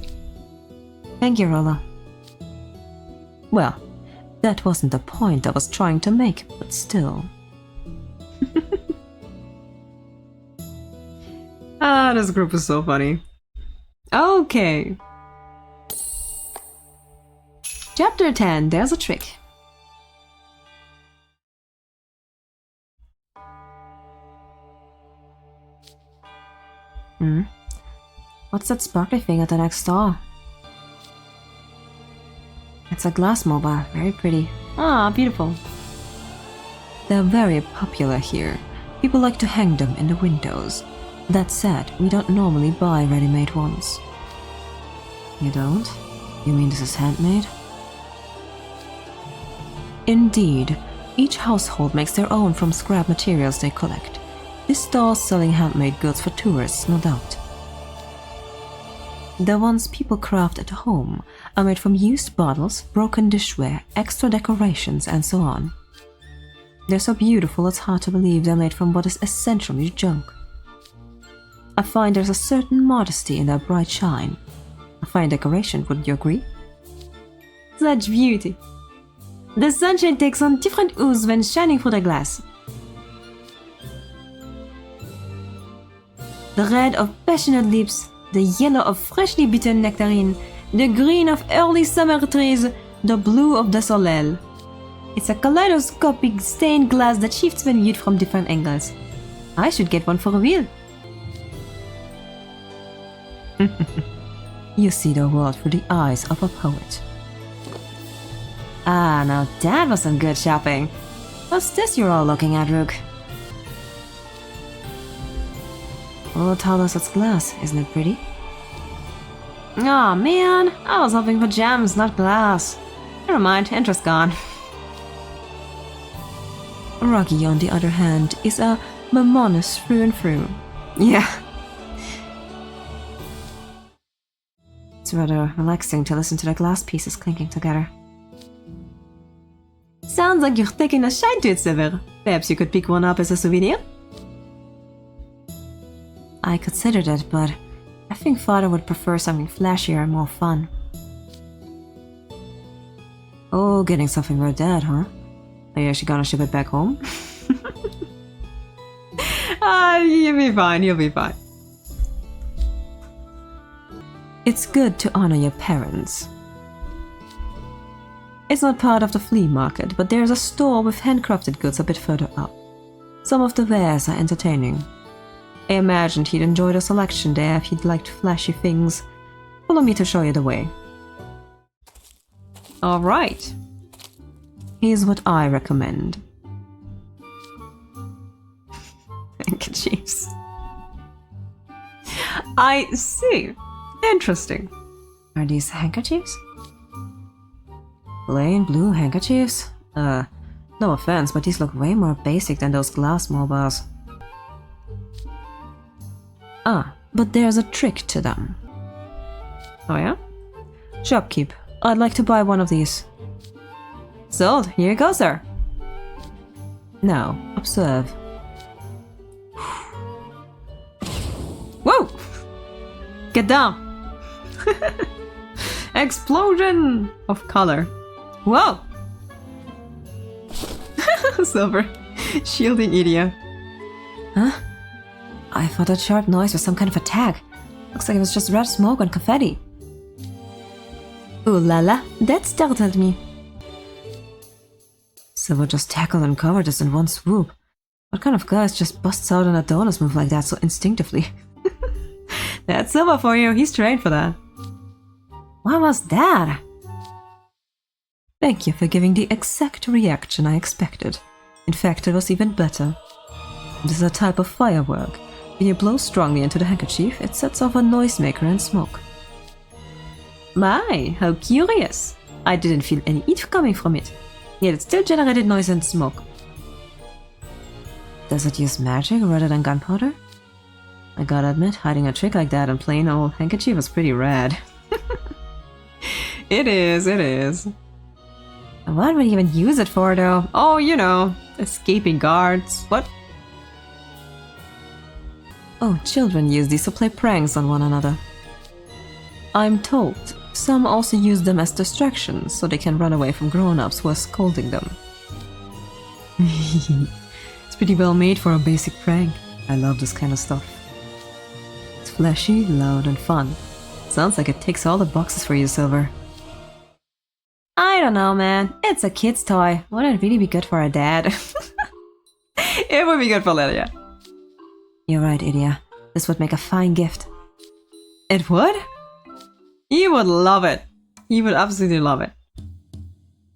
S1: Thank you, Rolla. Well, that wasn't the point I was trying to make, but still. This group is so funny. Okay. Chapter 10, there's a trick. What's that sparkly thing at the next stall? It's a glass mobile, very pretty. Ah, beautiful. They're very popular here. People like to hang them in the windows. That said, we don't normally buy ready-made ones. You don't? You mean this is handmade? Indeed. Each household makes their own from scrap materials they collect. This stall's selling handmade goods for tourists, no doubt. The ones people craft at home are made from used bottles, broken dishware, extra decorations, and so on. They're so beautiful it's hard to believe they're made from what is essentially junk. I find there's a certain modesty in their bright shine. A fine decoration, wouldn't you agree? Such beauty. The sunshine takes on different hues when shining through the glass. The red of passionate lips, the yellow of freshly beaten nectarine, the green of early summer trees, the blue of the soleil. It's a kaleidoscopic stained glass that shifts when viewed from different angles. I should get one for a wheel. You see the world through the eyes of a poet. Ah, now that was some good shopping. What's this you're all looking at, Rook? Oh, tell us it's glass, isn't it pretty? Aw, man, I was hoping for gems, not glass. Never mind, interest gone. Ruggy, on the other hand, is a Mamonus through and through. Yeah. It's rather relaxing to listen to the glass pieces clinking together. Sounds like you're taking a shine to it, Silver. Perhaps you could pick one up as a souvenir? I considered it, but I think Father would prefer something flashier and more fun. Oh, getting something for Dad, huh? Are you actually gonna ship it back home? You'll be fine, you'll be fine. It's good to honor your parents. It's not part of the flea market, but there's a store with handcrafted goods a bit further up. Some of the wares are entertaining. I imagined he'd enjoy the selection there if he'd liked flashy things. Follow me to show you the way. Alright. Here's what I recommend. Handkerchiefs. I see. Interesting. Are these handkerchiefs? Plain blue handkerchiefs? No offense, but these look way more basic than those glass mobiles. Ah, but there's a trick to them. Oh yeah? Shopkeep, I'd like to buy one of these. Sold, here you go, sir. Now, observe. Whoa! Get down! Explosion of color. Whoa! Silver, shielding Idia. Huh? I thought that sharp noise was some kind of attack. Looks like it was just red smoke and confetti. Ooh la la, that startled me. Silver just tackled and covered us in one swoop. What kind of guy just busts out an Adonis move like that so instinctively? That's Silver for you, he's trained for that. What was that? Thank you for giving the exact reaction I expected. In fact, it was even better. This is a type of firework. When you blow strongly into the handkerchief, it sets off a noisemaker and smoke. My, how curious! I didn't feel any heat coming from it, yet it still generated noise and smoke. Does it use magic rather than gunpowder? I gotta admit, hiding a trick like that in plain old handkerchief was pretty rad. It is, it is. What would you even use it for, though? Oh, you know, escaping guards. What? Oh, children use these to play pranks on one another. I'm told some also use them as distractions so they can run away from grown-ups who are scolding them. It's pretty well made for a basic prank. I love this kind of stuff. It's flashy, loud, and fun. Sounds like it ticks all the boxes for you, Silver. I don't know, man. It's a kid's toy. Wouldn't it really be good for a dad? It would be good for Lydia. You're right, Idia. This would make a fine gift. It would? He would love it. He would absolutely love it.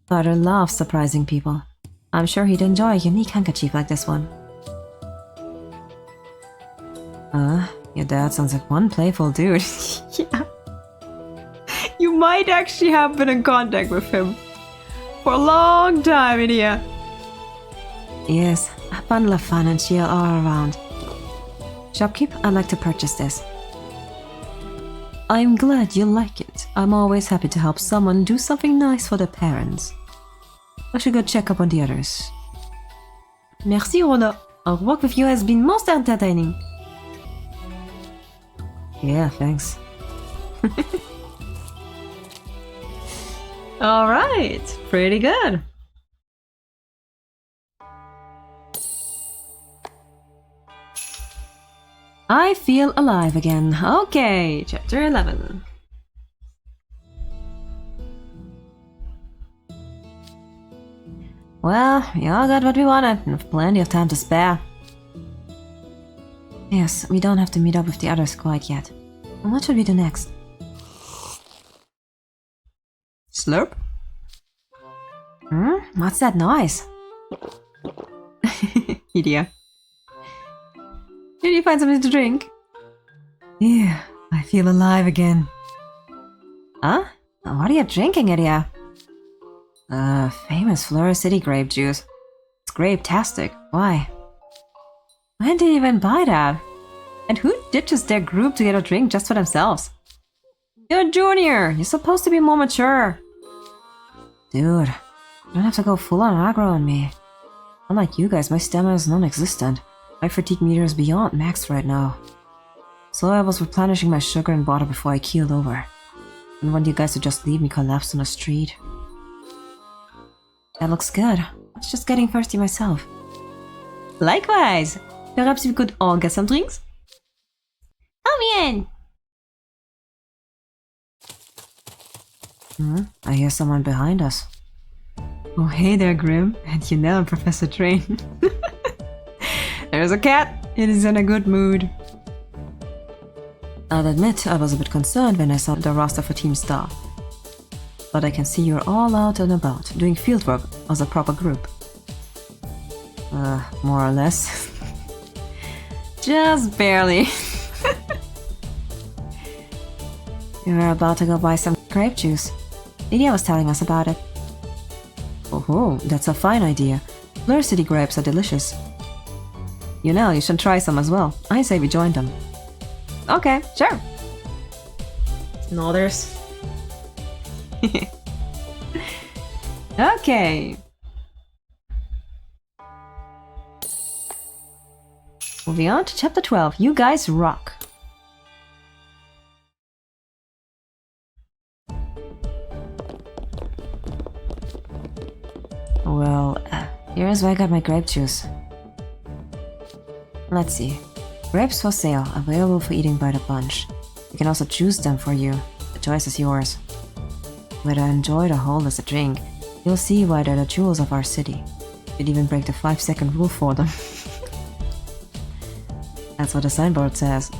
S1: Father loves surprising people. I'm sure he'd enjoy a unique handkerchief like this one. Your dad sounds like one playful dude. Yeah. You might actually have been in contact with him. For a long time, Idia. Yes, a bundle of fun and cheer all around. Shopkeep, I'd like to purchase this. I'm glad you like it. I'm always happy to help someone do something nice for their parents. I should go check up on the others. Merci, Rona. Our work with you has been most entertaining. Yeah, thanks. Alright, pretty good. I feel alive again. Okay, chapter 11. Well, we all got what we wanted, and have plenty of time to spare. Yes, we don't have to meet up with the others quite yet. And what should we do next? Slurp? What's that noise? Idia. Did you find something to drink? Yeah, I feel alive again. Huh? What are you drinking, Idia? Famous Fleur City grape juice. It's grape-tastic. Why? When did you even buy that? And who ditches their group to get a drink just for themselves? You're a junior! You're supposed to be more mature! Dude, you don't have to go full-on aggro on me. Unlike you guys, my stamina is non-existent. My fatigue meter is beyond max right now. So I was replenishing my sugar and water before I keeled over. And want you guys to just leave me collapsed on the street. That looks good. I was just getting thirsty myself. Likewise! Perhaps we could all get some drinks?
S2: Come in!
S1: I hear someone behind us. Oh, hey there, Grim. And you know Professor Train. There's a cat. It is in a good mood. I'll admit I was a bit concerned when I saw the roster for Team Star. But I can see you're all out and about, doing fieldwork as a proper group. More or less. Just barely. We were about to go buy some grape juice. Lydia was telling us about it. Oh, that's a fine idea. Fleur City grapes are delicious. You know, you should try some as well. I say we join them. Okay, sure. Nodders. Okay. Moving on to chapter 12. You guys rock. Well, here's where I got my grape juice. Let's see. Grapes for sale, available for eating by the bunch. We can also juice them for you. The choice is yours. Whether enjoy or hold as a drink, you'll see why they're the jewels of our city. You'd even break the 5-second rule for them. That's what the signboard says.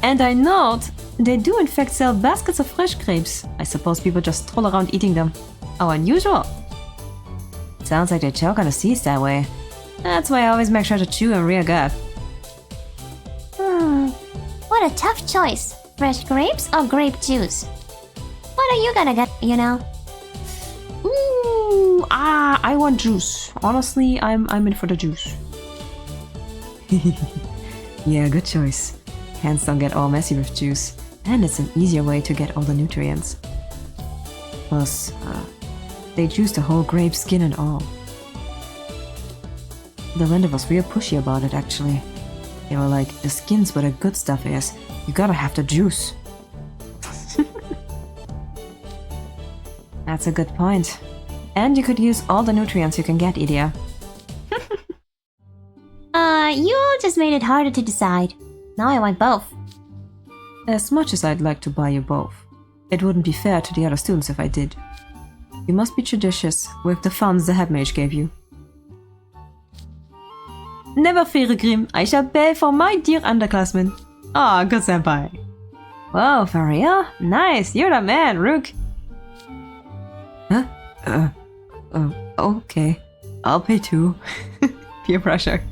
S1: And I note, they do in fact sell baskets of fresh grapes. I suppose people just stroll around eating them. How unusual. Sounds like they choke on the seeds that way. That's why I always make sure to chew and rear gut.
S2: What a tough choice. Fresh grapes or grape juice? What are you gonna get, you know?
S1: I want juice. Honestly, I'm in for the juice. Yeah, good choice. Hands don't get all messy with juice, and it's an easier way to get all the nutrients. Plus, they juice the whole grape, skin and all. The vendor was real pushy about it, actually. They were like, the skin's where the good stuff is. You gotta have the juice. That's a good point. And you could use all the nutrients you can get, Idia.
S2: You all just made it harder to decide. Now I want both.
S1: As much as I'd like to buy you both, it wouldn't be fair to the other students if I did. You must be judicious with the funds the head mage gave you. Never fear, Grim. I shall pay for my dear underclassmen. Ah, good senpai. Whoa, for real? Nice, you're the man, Rook. Huh? Okay. I'll pay too. Peer pressure.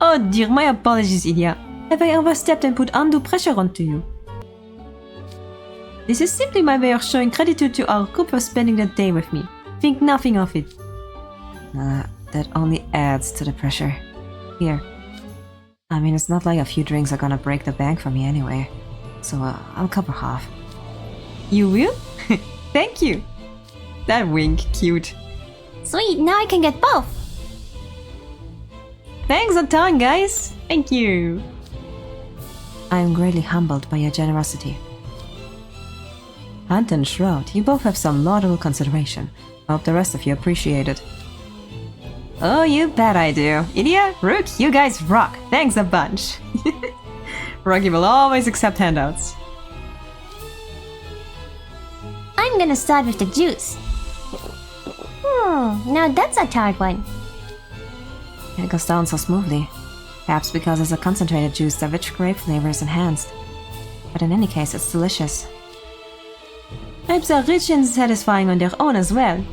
S1: Oh dear, my apologies, Idia. Have I overstepped and put undue pressure onto you? This is simply my way of showing gratitude to our group for spending the day with me. Think nothing of it. That only adds to the pressure. Here. I mean, it's not like a few drinks are gonna break the bank for me anyway. So, I'll cover half. You will? Thank you. That wink, cute.
S2: Sweet, now I can get both.
S1: Thanks a ton, guys. Thank you. I am greatly humbled by your generosity. Hunt and Shroud, you both have some laudable consideration. I hope the rest of you appreciate it. Oh, you bet I do. Idia, Rook, you guys rock. Thanks a bunch. Rocky will always accept handouts.
S2: I'm gonna start with the juice. Now that's a hard one.
S1: It goes down so smoothly. Perhaps because it's a concentrated juice, the rich grape flavor is enhanced. But in any case, it's delicious. Grapes are rich and satisfying on their own as well.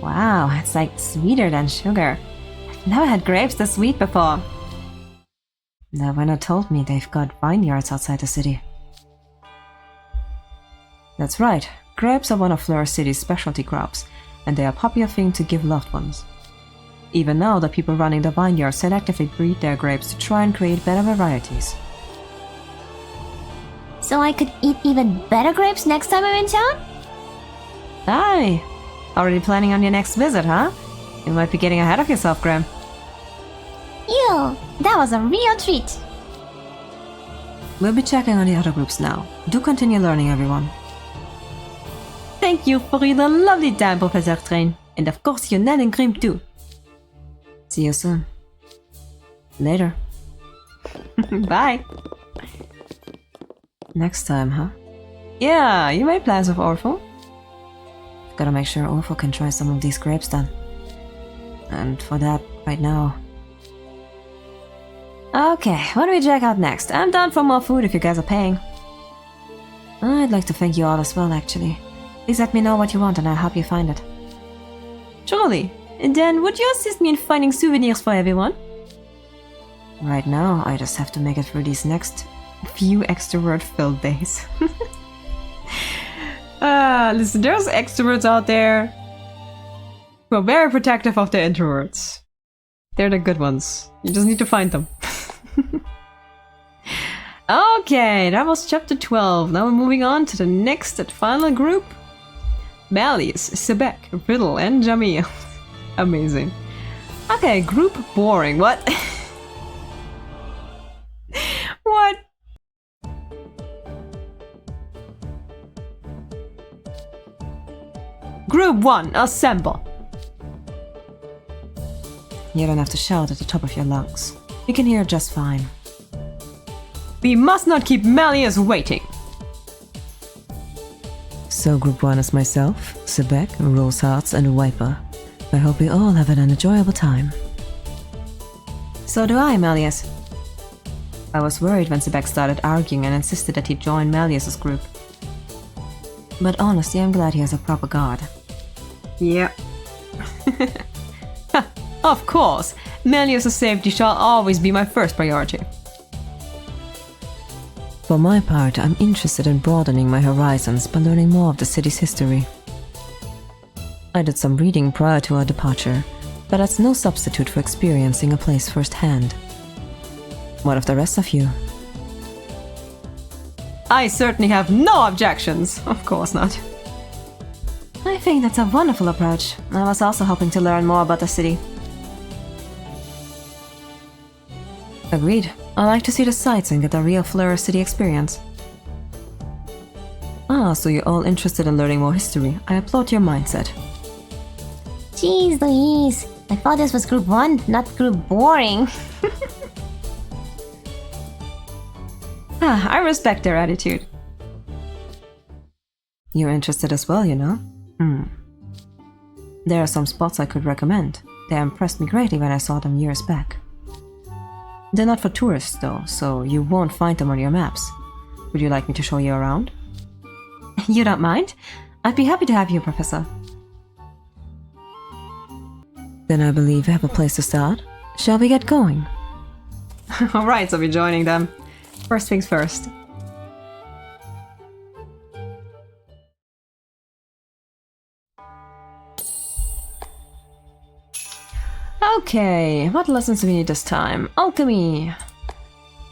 S1: Wow, it's like sweeter than sugar. I've never had grapes this sweet before. The vendor told me they've got vineyards outside the city. That's right, grapes are one of Fleur City's specialty crops, and they are a popular thing to give loved ones. Even now, the people running the vineyards selectively breed their grapes to try and create better varieties.
S2: So I could eat even better grapes next time I'm in town?
S1: Aye! Already planning on your next visit, huh? You might be getting ahead of yourself, Graham.
S2: Ew, that was a real treat.
S1: We'll be checking on the other groups now. Do continue learning, everyone. Thank you for your lovely time, Professor Train. And of course, your Ned and Grim too. See you soon. Later. Bye. Next time, huh? Yeah, you made plans with Orpho. Gotta make sure Orpho can try some of these grapes then. And for that, right now... Okay, what do we check out next? I'm down for more food if you guys are paying. I'd like to thank you all as well, actually. Please let me know what you want and I'll help you find it. Surely. And then, would you assist me in finding souvenirs for everyone? Right now, I just have to make it through these next Few extrovert-filled days. Listen, there's extroverts out there who are very protective of their introverts. They're the good ones. You just need to find them. Okay, that was chapter 12. Now we're moving on to the next and final group. Malleus, Sebek, Riddle, and Jamil. Amazing. Okay, group boring. What? What? Group 1, assemble. You don't have to shout at the top of your lungs. You can hear just fine. We must not keep Malleus waiting. So group 1 is myself, Sebek, Rose Hearts, and Wiper. I hope we all have an enjoyable time. So do I, Malleus. I was worried when Sebek started arguing and insisted that he join Malleus's group. But honestly, I'm glad he has a proper guard. Yeah. Of course, Malleus's safety shall always be my first priority. For my part, I'm interested in broadening my horizons by learning more of the city's history. I did some reading prior to our departure, but that's no substitute for experiencing a place firsthand. What of the rest of you? I certainly have no objections. Of course not. I think that's a wonderful approach. I was also hoping to learn more about the city. Agreed. I like to see the sights and get a real Fleur City experience. Ah, so you're all interested in learning more history. I applaud your mindset.
S2: Jeez Louise, I thought this was group 1, not group boring.
S1: I respect their attitude. You're interested as well, you know? There are some spots I could recommend. They impressed me greatly when I saw them years back. They're not for tourists though, so you won't find them on your maps. Would you like me to show you around? You don't mind? I'd be happy to have you, Professor. Then I believe we have a place to start. Shall we get going? Alright, so we're joining them. First things first. Okay, what lessons do we need this time? Alchemy!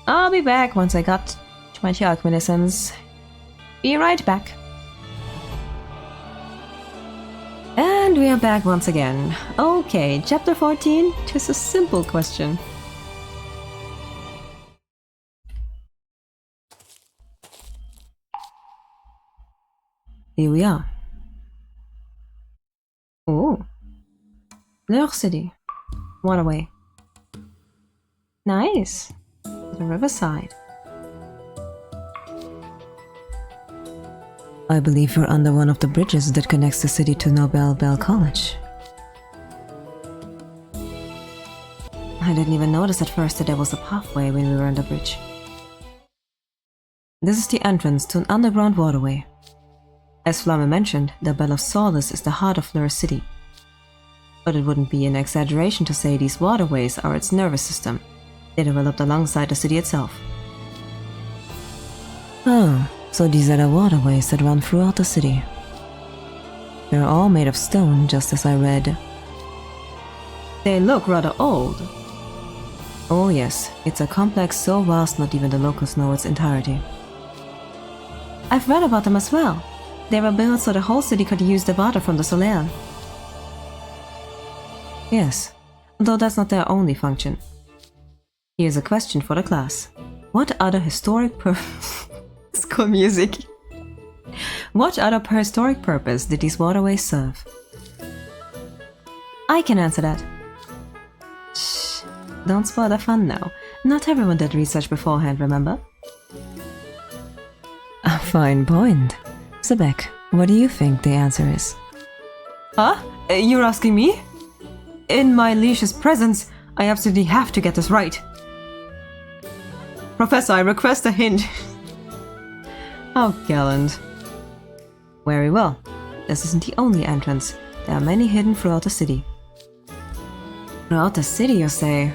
S1: I'll be back once I got 20 alchemy lessons. Be right back. And we are back once again. Okay, chapter 14, just a simple question. Here we are. Oh. Fleur City. Waterway. Nice. The riverside. I believe we're under one of the bridges that connects the city to Nobel Bell College. I didn't even notice at first that there was a pathway when we were on the bridge. This is the entrance to an underground waterway. As Flamme mentioned, the Bell of Solace is the heart of Fleur City. But it wouldn't be an exaggeration to say these waterways are its nervous system. They developed alongside the city itself. Oh, so these are the waterways that run throughout the city. They're all made of stone, just as I read. They look rather old. Oh yes, it's a complex so vast not even the locals know its entirety. I've read about them as well. They were built so the whole city could use the water from the Solaire. Yes, though that's not their only function. Here's a question for the class. What other historic School music. What other prehistoric purpose did these waterways serve? I can answer that. Shh, don't spoil the fun now. Not everyone did research beforehand, remember? A fine point. Sebek, what do you think the answer is? Huh? You're asking me? In my liège's presence, I absolutely have to get this right. Professor, I request a hint. How gallant. Very well. This isn't the only entrance. There are many hidden throughout the city. Throughout the city, you say?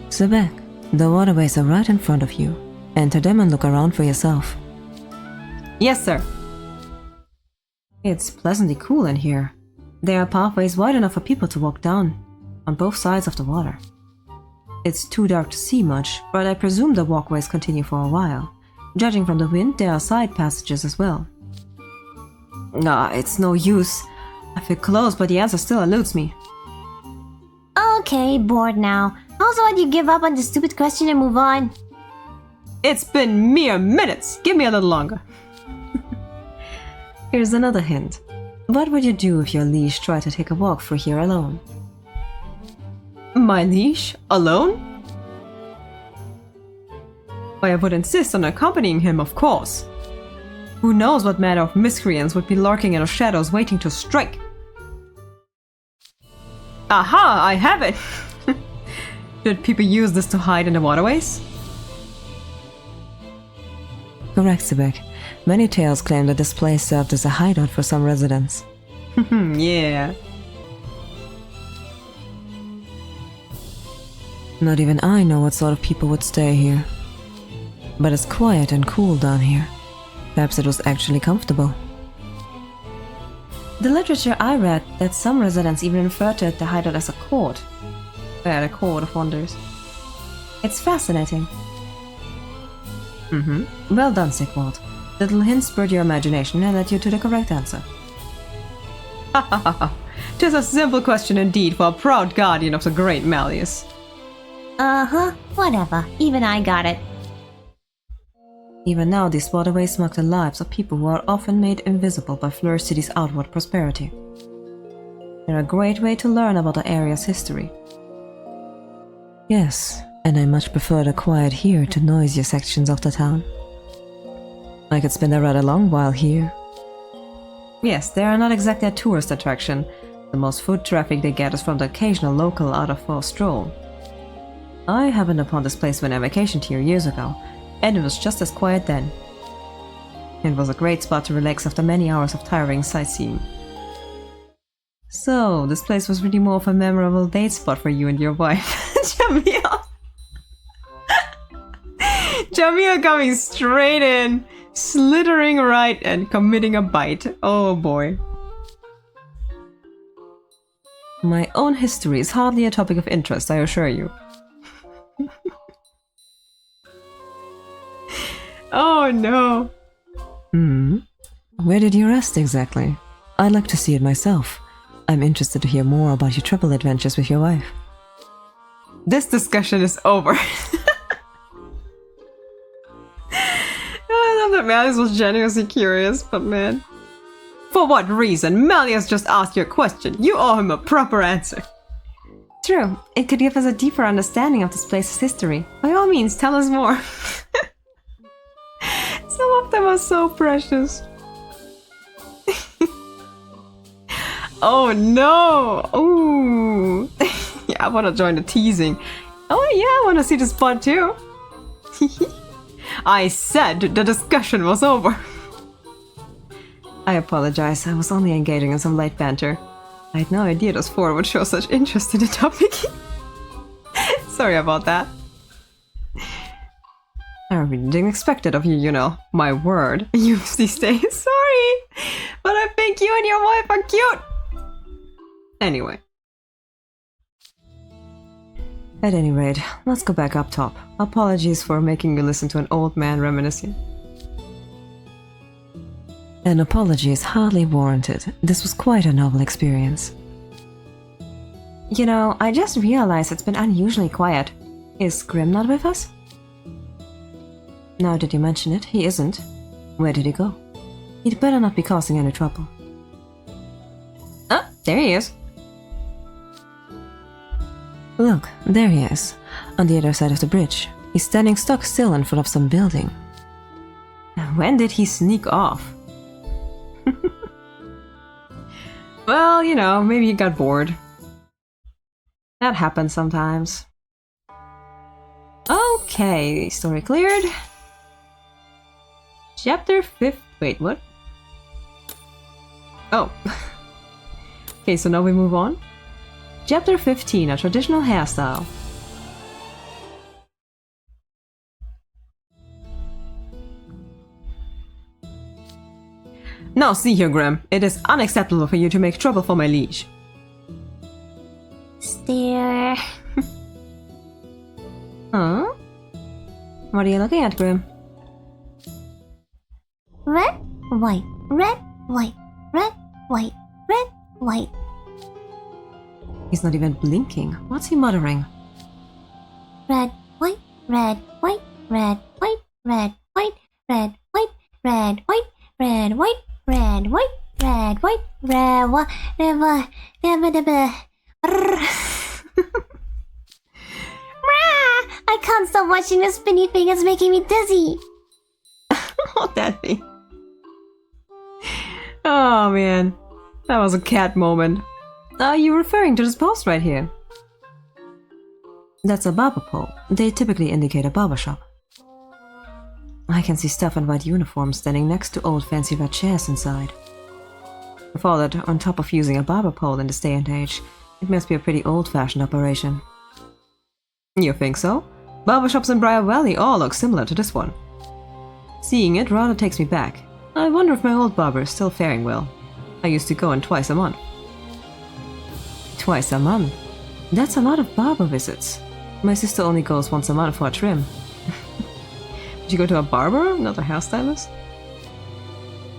S1: Sebek,
S3: The waterways are right in front of you. Enter them and look around for yourself.
S1: Yes, sir. It's pleasantly cool in here. There are pathways wide enough for people to walk down, on both sides of the water. It's too dark to see much, but I presume the walkways continue for a while. Judging from the wind, there are side passages as well. It's no use. I feel close, but the answer still eludes me.
S2: Okay, bored now. Also, would you give up on the stupid question and move on?
S1: It's been mere minutes! Give me a little longer. Here's another hint. What would you do if your leash tried to take a walk through here alone? My leash? Alone? Why, I would insist on accompanying him, of course. Who knows what manner of miscreants would be lurking in the shadows waiting to strike? Aha! I have it! Did people use this to hide in the waterways?
S3: Correct, Sebek. Many tales claim that this place served as a hideout for some residents.
S1: Yeah.
S3: Not even I know what sort of people would stay here. But it's quiet and cool down here. Perhaps it was actually comfortable.
S1: The literature I read that some residents even refer to the hideout as a court. A court of wonders. It's fascinating. Well done, sick Walt. Little hints spurred your imagination and led you to the correct answer. Ha ha ha ha. 'Tis a simple question indeed for a proud guardian of the great Malleus.
S2: Uh-huh, whatever. Even I got it.
S1: Even now, these waterways mark the lives of people who are often made invisible by Fleur City's outward prosperity. They're a great way to learn about the area's history.
S3: Yes, and I much prefer the quiet here to noisier sections of the town. I could spend a rather long while here.
S1: Yes, they are not exactly a tourist attraction. The most foot traffic they get is from the occasional local out for a stroll. I happened upon this place when I vacationed here years ago, and it was just as quiet then. It was a great spot to relax after many hours of tiring sightseeing. So, this place was really more of a memorable date spot for you and your wife. Jamil! Jamil coming straight in, slithering right and committing a bite. Oh boy. My own history is hardly a topic of interest, I assure you. Oh no.
S3: Where did you rest exactly? I'd like to see it myself. I'm interested to hear more about your travel adventures with your wife.
S1: This discussion is over. I love that Malleus was genuinely curious, but man. For what reason? Malleus just asked your question. You owe him a proper answer. True. It could give us a deeper understanding of this place's history. By all means, tell us more. Some of them are so precious. Oh no! Ooh! Yeah, I wanna join the teasing. Oh yeah, I wanna see the spot too. I said the discussion was over. I apologize, I was only engaging in some light banter. I had no idea those four would show such interest in the topic. Sorry about that. I really didn't expect it of you, you know. My word. You these days. Sorry. But I think you and your wife are cute. Anyway.
S3: At any rate, let's go back up top. Apologies for making you listen to an old man reminiscing. An apology is hardly warranted. This was quite a novel experience.
S1: You know, I just realized it's been unusually quiet. Is Grim not with us?
S3: Now that you mention it, he isn't. Where did he go? He'd better not be causing any trouble.
S1: Oh, there he is.
S3: Look, there he is, on the other side of the bridge. He's standing stock still in front of some building.
S1: When did he sneak off? Well, you know, maybe he got bored. That happens sometimes. Okay, story cleared. Chapter 5. Wait, what? Oh. Okay, so now we move on. Chapter 15, a traditional hairstyle. Now see here, Grim. It is unacceptable for you to make trouble for my liege.
S2: Stare.
S1: Huh? What are you looking at, Grim?
S2: Red, white, red, white, red, white, red, white.
S1: He's not even blinking. What's he muttering?
S2: Red, white, red, white, red, white, red, white, red, white, red, white, red, white, red, white, red, white, red, white, I can't stop watching the spinny thing. It's making me dizzy.
S1: What that be? Oh man, that was a cat moment. Are you referring to this post right here? That's a barber pole. They typically indicate a barber shop. I can see stuff in white uniforms standing next to old fancy red chairs inside. With all that on top of using a barber pole in this day and age, it must be a pretty old-fashioned operation. You think so? Barbershops in Briar Valley all look similar to this one. Seeing it rather takes me back. I wonder if my old barber is still faring well. I used to go in twice a month. Twice a month? That's a lot of barber visits. My sister only goes once a month for a trim. Did you go to a barber, not a hairstylist?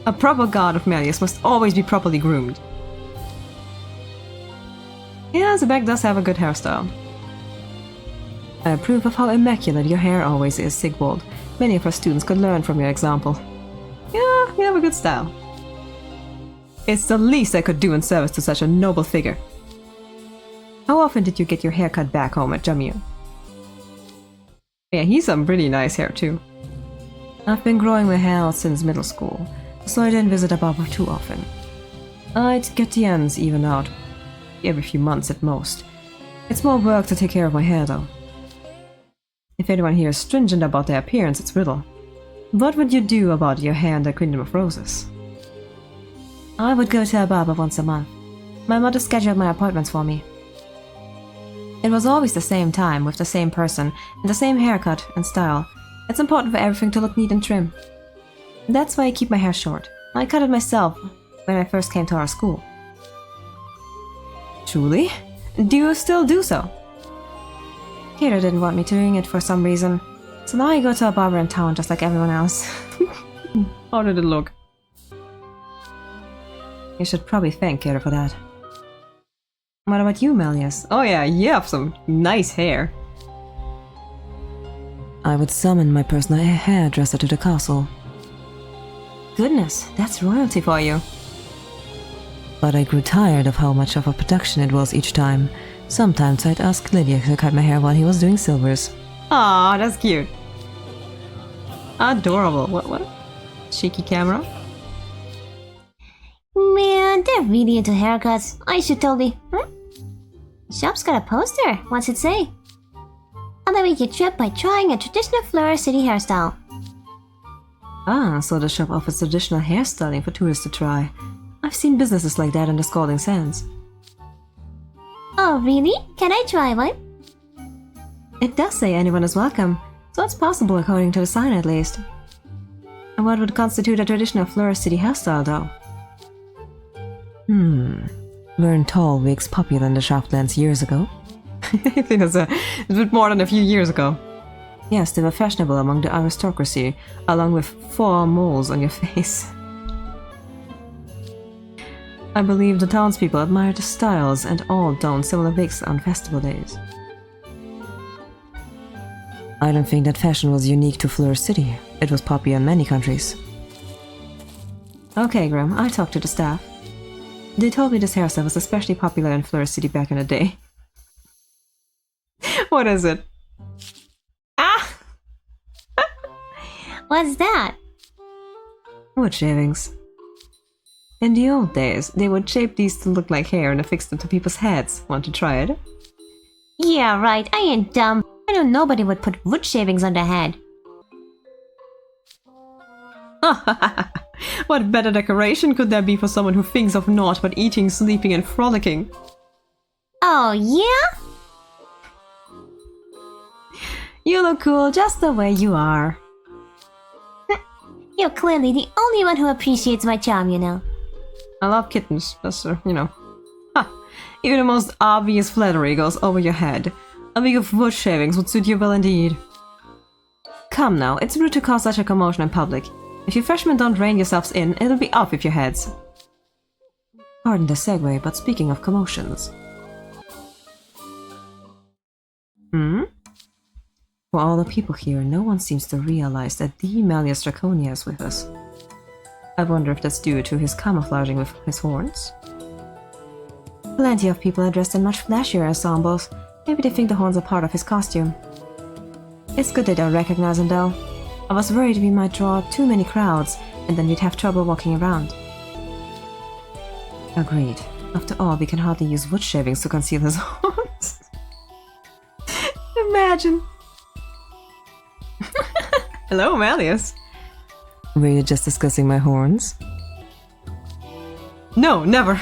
S1: A proper god of Malleus must always be properly groomed. Yeah, Zebek does have a good hairstyle. I approve of how immaculate your hair always is, Sigwald. Many of our students could learn from your example. Yeah, you have a good style. It's the least I could do in service to such a noble figure. How often did you get your hair cut back home at Jamil? Yeah, he's some pretty nice hair too. I've been growing my hair out since middle school, so I didn't visit a barber too often. I'd get the ends even out, every few months at most. It's more work to take care of my hair though. If anyone here is stringent about their appearance, it's Riddle. What would you do about your hair in the Kingdom of Roses? I would go to a barber once a month. My mother scheduled my appointments for me. It was always the same time, with the same person, and the same haircut and style. It's important for everything to look neat and trim. That's why I keep my hair short. I cut it myself when I first came to our school. Truly? Do you still do so? Kira didn't want me doing it for some reason, so now I go to a barber in town just like everyone else. How did it look? You should probably thank Kira for that. What about you, Malleus? Oh yeah, you have some nice hair.
S3: I would summon my personal hairdresser to the castle.
S1: Goodness, that's royalty for you.
S3: But I grew tired of how much of a production it was each time. Sometimes I'd ask Lydia to cut my hair while he was doing silvers.
S1: Aw, that's cute. Adorable. What? Cheeky camera?
S2: Man, they're really into haircuts. I should totally... Shop's got a poster. What's it say? Elevate your trip by trying a traditional Fleur City hairstyle.
S1: Ah, so the shop offers traditional hairstyling for tourists to try. I've seen businesses like that in the Scalding Sands.
S2: Oh, really? Can I try one?
S1: It does say anyone is welcome, so it's possible according to the sign at least. And what would constitute a traditional Fleur City hairstyle though?
S3: Weren't tall wigs popular in the Shoplands years ago?
S1: I think that's a bit more than a few years ago. Yes, they were fashionable among the aristocracy, along with 4 moles on your face. I believe the townspeople admire the styles and all don similar wigs on festival days.
S3: I don't think that fashion was unique to Fleur City. It was popular in many countries.
S1: Okay, Grim, I talked to the staff. They told me this hairstyle was especially popular in Fleur City back in the day. What is it? Ah!
S2: What's that?
S1: Wood shavings. In the old days, they would shape these to look like hair and affix them to people's heads. Want to try it?
S2: Yeah, right. I ain't dumb. I know nobody would put wood shavings on their head.
S1: What better decoration could there be for someone who thinks of naught but eating, sleeping, and frolicking?
S2: Oh, yeah?
S1: You look cool just the way you are.
S2: You're clearly the only one who appreciates my charm, you know.
S1: I love kittens, just, Ha! Even the most obvious flattery goes over your head. A week of wood shavings would suit you well indeed. Come now, it's rude to cause such a commotion in public. If you freshmen don't rein yourselves in, it'll be off with your heads. Pardon the segue, but speaking of commotions. For all the people here, no one seems to realize that the Malleus Draconia is with us. I wonder if that's due to his camouflaging with his horns. Plenty of people are dressed in much flashier ensembles. Maybe they think the horns are part of his costume. It's good they don't recognize him though. I was worried we might draw too many crowds, and then we'd have trouble walking around. Agreed. After all, we can hardly use wood shavings to conceal his horns. Imagine. Hello, Malleus.
S3: Were you just discussing my horns?
S1: No, never.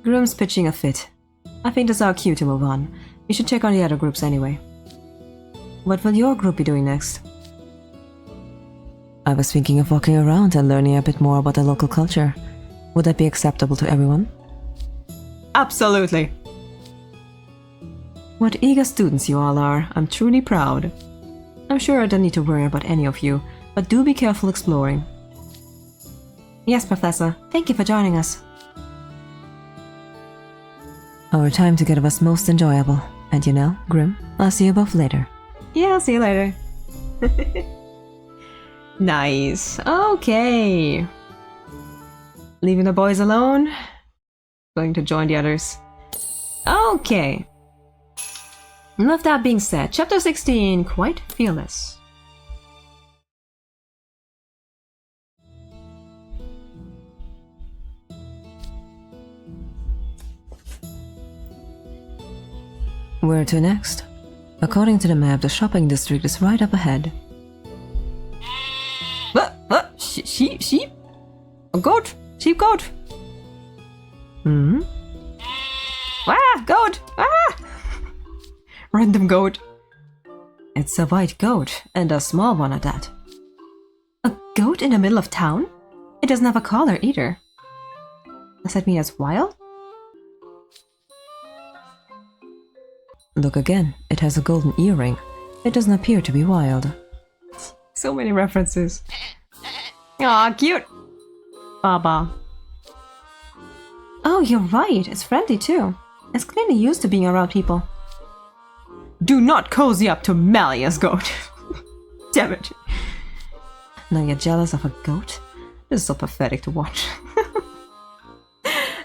S1: Groom's pitching a fit. I think that's our cue to move on. We should check on the other groups anyway. What will your group be doing next?
S3: I was thinking of walking around and learning a bit more about the local culture. Would that be acceptable to everyone?
S1: Absolutely. What eager students you all are. I'm truly proud. I'm sure I don't need to worry about any of you, but do be careful exploring. Yes, Professor. Thank you for joining us.
S3: Our time together was most enjoyable. And you know, Grim, I'll see you both later.
S1: Yeah, I'll see you later. Nice. Okay. Leaving the boys alone. Going to join the others. Okay. With that being said, Chapter 16, Quite Fearless.
S3: Where to next? According to the map, the shopping district is right up ahead.
S1: What? Sheep? A goat? Sheep goat? Ah, goat! Ah! Random goat. It's a white goat, and a small one at that. A goat in the middle of town? It doesn't have a collar either. Does that mean it's wild?
S3: Look again, it has a golden earring. It doesn't appear to be wild.
S1: So many references. Aw, cute! Baba. Oh, you're right, it's friendly too. It's clearly used to being around people. Do not cozy up to Malleus, goat. Damn it. Now you're jealous of a goat? This is so pathetic to watch.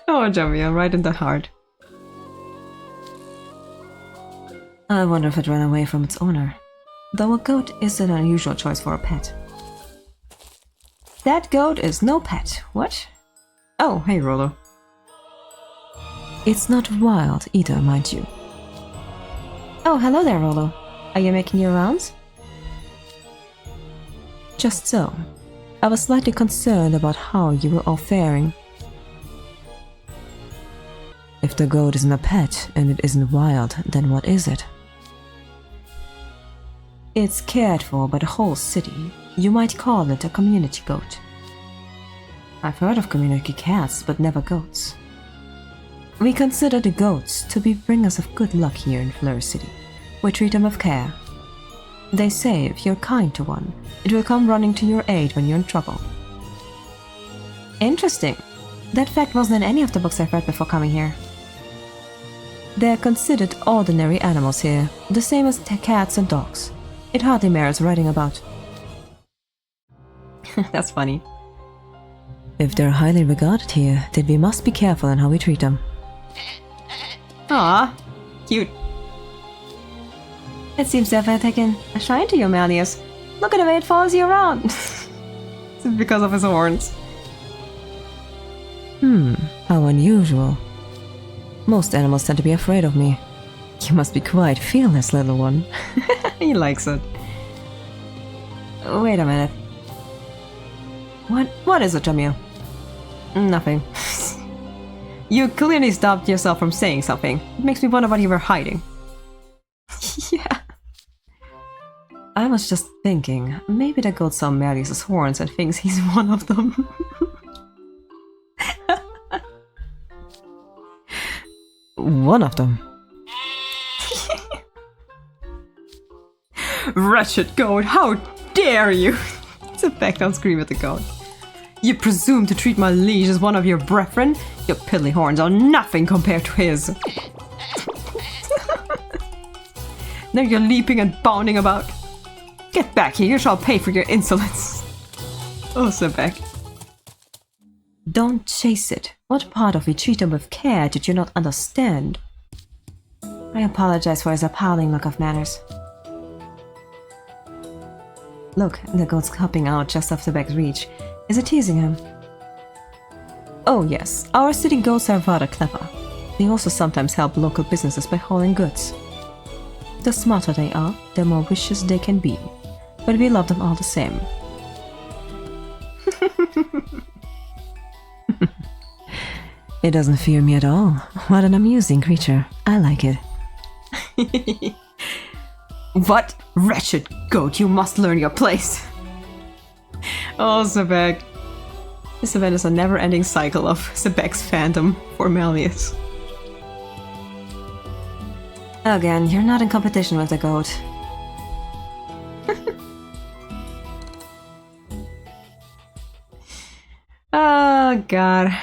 S1: Oh, Jamia, right in the heart. I wonder if it ran away from its owner. Though a goat is an unusual choice for a pet. That goat is no pet. What? Oh, hey, Rolo.
S3: It's not wild either, mind you.
S1: Oh, hello there, Rolo. Are you making your rounds?
S3: Just so. I was slightly concerned about how you were all faring. If the goat isn't a pet and it isn't wild, then what is it?
S1: It's cared for by the whole city. You might call it a community goat. I've heard of community cats, but never goats. We consider the goats to be bringers of good luck here in Fleur City. We treat them with care. They say if you're kind to one, it will come running to your aid when you're in trouble. Interesting. That fact wasn't in any of the books I've read before coming here. They're considered ordinary animals here, the same as cats and dogs. It hardly merits writing about. That's funny.
S3: If they're highly regarded here, then we must be careful in how we treat them.
S1: Ah, cute. It seems to have taken a shine to you, Malleus. Look at the way it follows you around. It's because of his horns.
S3: How unusual. Most animals tend to be afraid of me. You must be quite fearless, little one.
S1: He likes it. Wait a minute. What is it, Jamil? Nothing. You clearly stopped yourself from saying something. It makes me wonder what you were hiding. Yeah. I was just thinking, maybe the goat saw Marius's horns and thinks he's one of them.
S3: One of them.
S1: Wretched goat, how dare you! Sit back, don't scream at the goat. You presume to treat my liege as one of your brethren? Your piddly horns are nothing compared to his. Now you're leaping and bounding about. Get back here, you shall pay for your insolence. Oh, sit back. Don't chase it. What part of we treat him with care did you not understand? I apologize for his appalling look of manners. Look, the goat's hopping out just off the back's reach. Is it teasing him? Oh yes, our city goats are rather clever. They also sometimes help local businesses by hauling goods. The smarter they are, the more vicious they can be. But we love them all the same.
S3: It doesn't fear me at all. What an amusing creature. I like it.
S1: What? Wretched goat, you must learn your place. Oh, Sebek. This event is a never-ending cycle of Sebek's fandom for Malleus. Again, you're not in competition with the goat. Oh, God.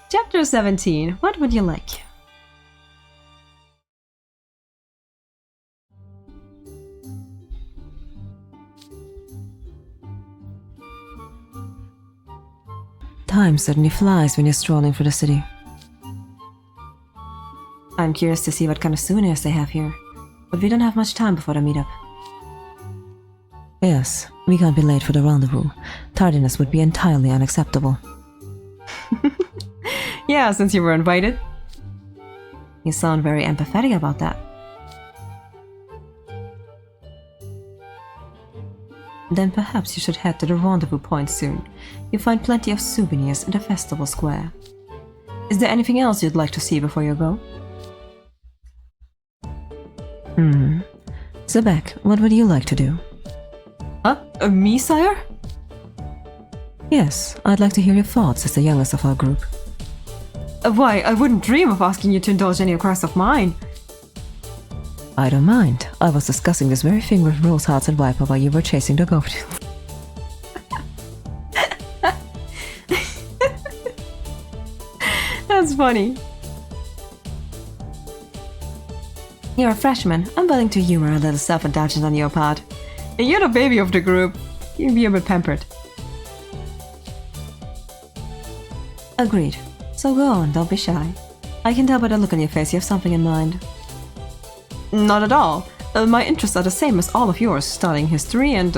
S1: Chapter 17. What would you like?
S3: Time certainly flies when you're strolling through the city.
S1: I'm curious to see what kind of souvenirs they have here, but we don't have much time before the meetup.
S3: Yes, we can't be late for the rendezvous. Tardiness would be entirely unacceptable.
S1: Yeah, since you were invited. You sound very empathetic about that. Then perhaps you should head to the rendezvous point soon. You'll find plenty of souvenirs in the festival square. Is there anything else you'd like to see before you go?
S3: Sebek, what would you like to do?
S1: Huh? Me, sire?
S3: Yes, I'd like to hear your thoughts as the youngest of our group.
S1: Why, I wouldn't dream of asking you to indulge any request of mine.
S3: I don't mind. I was discussing this very thing with Rose Hearts and Viper while you were chasing the goat.
S1: That's funny. You're a freshman. I'm willing to humor a little self-indulgence on your part. And you're the baby of the group. You can be a bit pampered. Agreed. So go on, don't be shy. I can tell by the look on your face you have something in mind. Not at all. My interests are the same as all of yours, studying history and...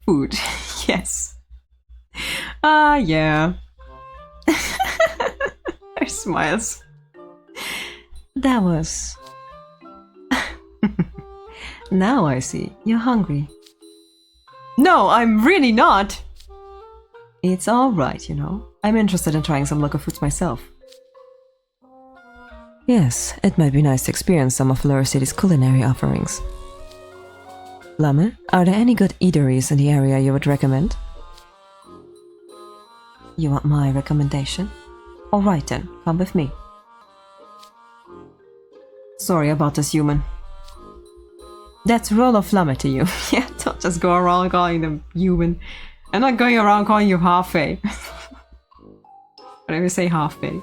S1: food. Yes. Yeah. Her smiles. That was... Now I see. You're hungry. No, I'm really not! It's alright, you know. I'm interested in trying some local foods myself.
S3: Yes, it might be nice to experience some of Fleur City's culinary offerings. Lame, are there any good eateries in the area you would recommend?
S1: You want my recommendation? Alright then, come with me. Sorry about this, human. That's Rollo Flamme to you. Yeah, don't just go around calling them human. I'm not going around calling you half-fey. Whatever you say half-fey.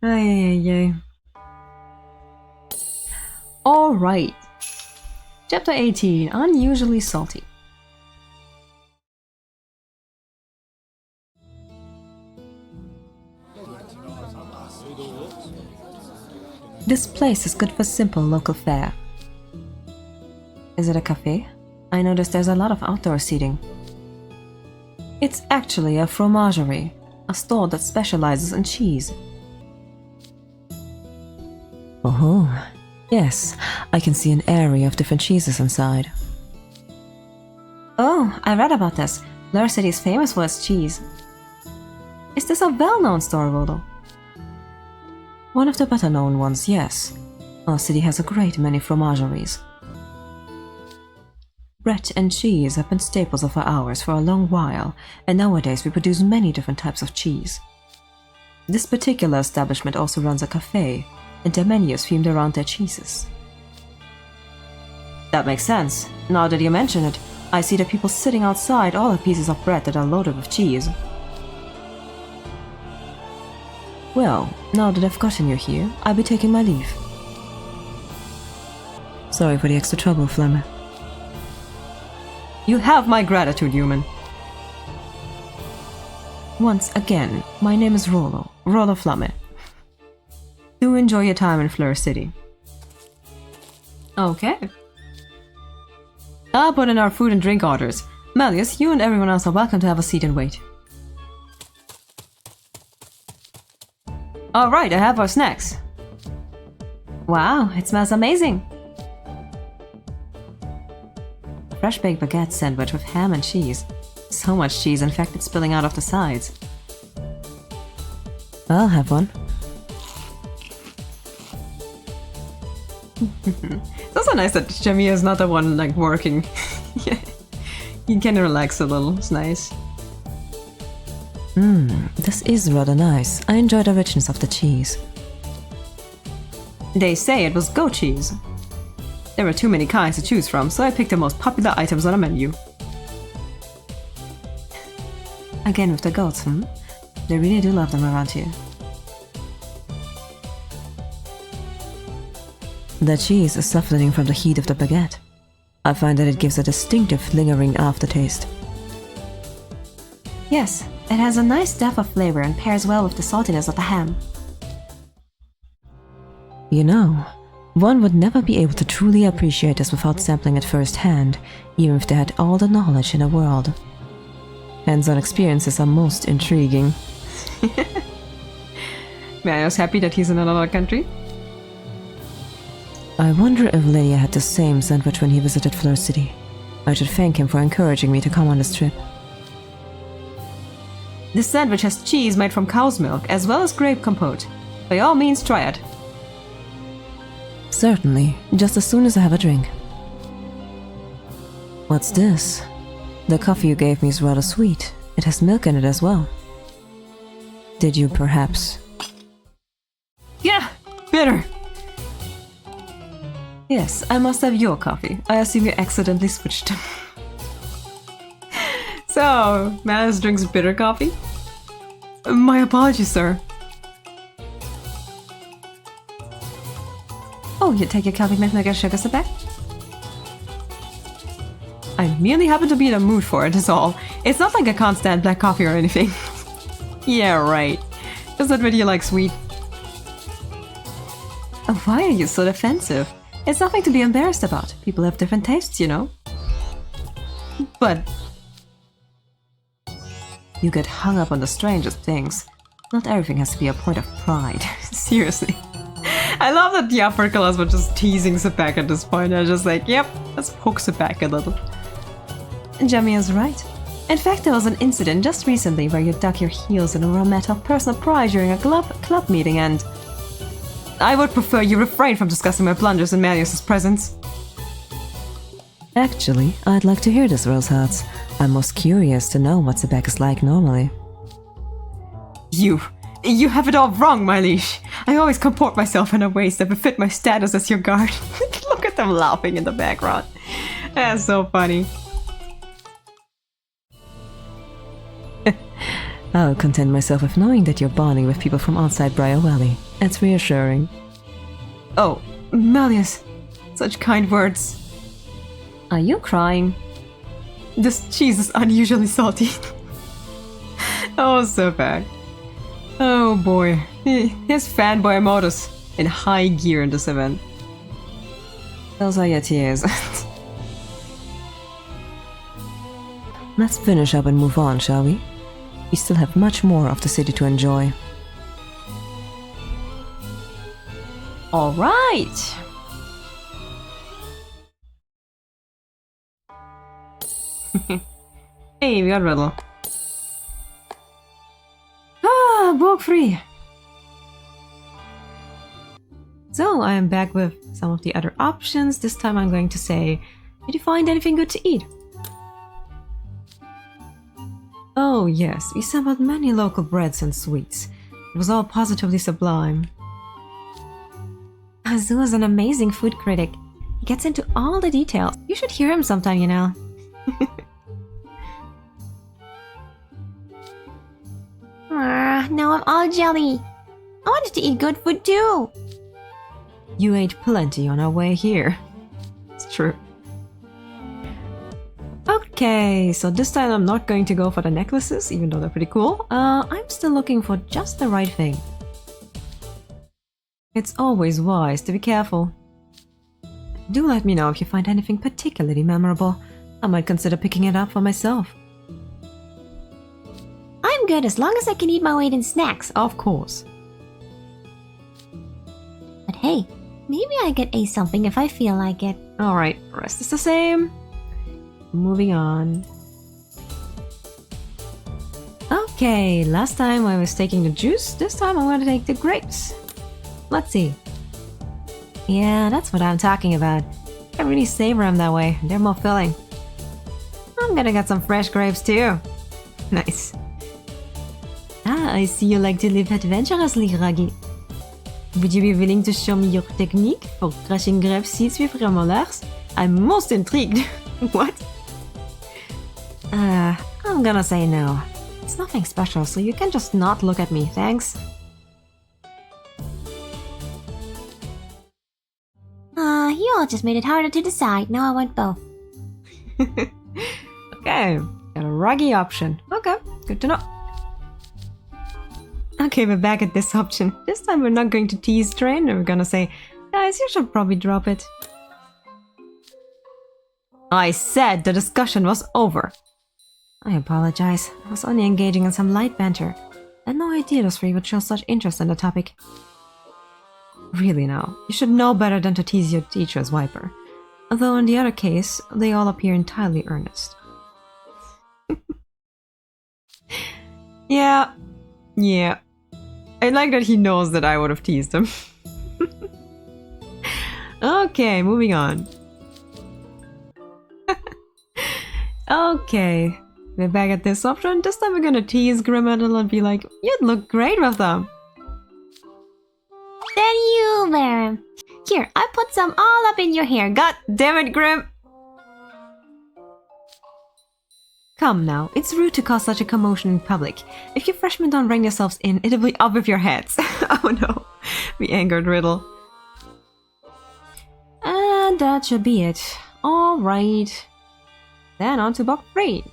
S1: Ay. Alright. Chapter 18. Unusually salty. This place is good for simple local fare. Is it a cafe? I noticed there's a lot of outdoor seating. It's actually a fromagerie, a store that specializes in cheese.
S3: Oh, yes, I can see an area of different cheeses inside.
S1: Oh, I read about this. Fleur City is famous for its cheese. Is this a well-known store, Rollo?
S3: One of the better-known ones, yes. Our city has a great many fromageries. Bread and cheese have been staples of ours for a long while, and nowadays we produce many different types of cheese. This particular establishment also runs a cafe, and their menu is themed around their cheeses. That makes sense. Now that you mention it, I see the people sitting outside all have pieces of bread that are loaded with cheese. Well, now that I've gotten you here, I'll be taking my leave. Sorry for the extra trouble, Flemme. You have my gratitude, human. Once again, my name is Rollo Flemme. Do enjoy your time in Fleur City. Okay. I'll put in our food and drink orders. Malleus, you and everyone else are welcome to have a seat and wait. Alright, I have our snacks. Wow, it smells amazing. A fresh baked baguette sandwich with ham and cheese. So much cheese, in fact it's spilling out of the sides. I'll have one. It's also nice that Jamia is not the one like working. You can relax a little, it's nice. This is rather nice. I enjoy the richness of the cheese. They say it was goat cheese. There were too many kinds to choose from, so I picked the most popular items on the menu. Again with the goats, They really do love them around here. The cheese is softening from the heat of the baguette. I find that it gives a distinctive, lingering aftertaste. Yes, it has a nice depth of flavor and pairs well with the saltiness of the ham. You know, one would never be able to truly appreciate this without sampling it firsthand, even if they had all the knowledge in the world. Hands-on experiences are most intriguing. Man, I was happy that he's in another country. I wonder if Lydia had the same sandwich when he visited Fleur City. I should thank him for encouraging me to come on this trip. This sandwich has cheese made from cow's milk, as well as grape compote. By all means, try it. Certainly, just as soon as I have a drink. What's this? The coffee you gave me is rather sweet. It has milk in it as well. Did you perhaps... Yeah! Bitter! Yes, I must have your coffee. I assume you accidentally switched. So, Malleus drinks bitter coffee? My apologies, sir. Oh, you take your coffee with a sugar back? I merely happen to be in a mood for it, is all. It's not like I can't stand black coffee or anything. Yeah, right. Just that really like sweet. Why are you so defensive? It's nothing to be embarrassed about. People have different tastes, you know. But... you get hung up on the strangest things. Not everything has to be a point of pride. Seriously. I love that the upper class were just teasing Sebek at this point. They're just like, yep, let's poke Sebek a little. Jamie is right. In fact, there was an incident just recently where you dug your heels in a matter of personal pride during a club meeting, and... I would prefer you refrain from discussing my blunders in Malleus's presence. Actually, I'd like to hear this, Rosehearts. I'm most curious to know what Sebek is like normally. You have it all wrong, my liege. I always comport myself in a ways that befit my status as your guard. Look at them laughing in the background. That's so funny. I'll content myself with knowing that you're bonding with people from outside Briar Valley. It's reassuring. Oh, Malleus. Such kind words. Are you crying? This cheese is unusually salty. Oh, so bad. Oh boy. His fanboy modus in high gear in this event. Those are your tears. Let's finish up and move on, shall we? We still have much more of the city to enjoy. Alright! Hey, we got Riddle. Ah, book free! So I am back with some of the other options. This time I'm going to say, did you find anything good to eat? Oh yes, we sampled many local breads and sweets. It was all positively sublime.
S1: Azul is an amazing food critic. He gets into all the details. You should hear him sometime, you know.
S2: Now I'm all jelly. I wanted to eat good food too.
S3: You ate plenty on our way here. It's true. Okay, so this time I'm not going to go for the necklaces, even though they're pretty cool. I'm still looking for just the right thing. It's always wise to be careful. Do let me know if you find anything particularly memorable. I might consider picking it up for myself.
S2: I'm good as long as I can eat my weight in snacks.
S3: Of course.
S2: But hey, maybe I could ace something if I feel like it.
S3: Alright, rest is the same. Moving on. Okay, last time I was taking the juice, this time I'm gonna take the grapes. Let's see. Yeah, that's what I'm talking about. I really savor them that way. They're more filling. I'm gonna get some fresh grapes too. Nice. Ah, I see you like to live adventurously, Raggy. Would you be willing to show me your technique for crushing grape seeds with your molars? I'm most intrigued. What? I'm gonna say no. It's nothing special, so you can just not look at me, thanks.
S2: You all just made it harder to decide. Now I want both.
S3: Okay, got a ruggy option. Okay, good to know. Okay, we're back at this option. This time we're not going to tease Train, and we're gonna say, guys, you should probably drop it. I said the discussion was over. I apologize. I was only engaging in some light banter. I had no idea those three would show such interest in the topic. Really now, you should know better than to tease your teacher's wiper. Although in the other case, they all appear entirely earnest. Yeah. I like that he knows that I would have teased him. Okay, moving on. Okay, we're back at this option. This time we're gonna tease Grim a little and be like, you'd look great with them.
S2: Then you wear 'em. Here, I put some all up in your hair.
S3: God damn it, Grim! Come now, it's rude to cause such a commotion in public. If you freshmen don't bring yourselves in, it'll be up with your heads. Oh no, we angered Riddle. And that should be it. Alright. Then on to book 3.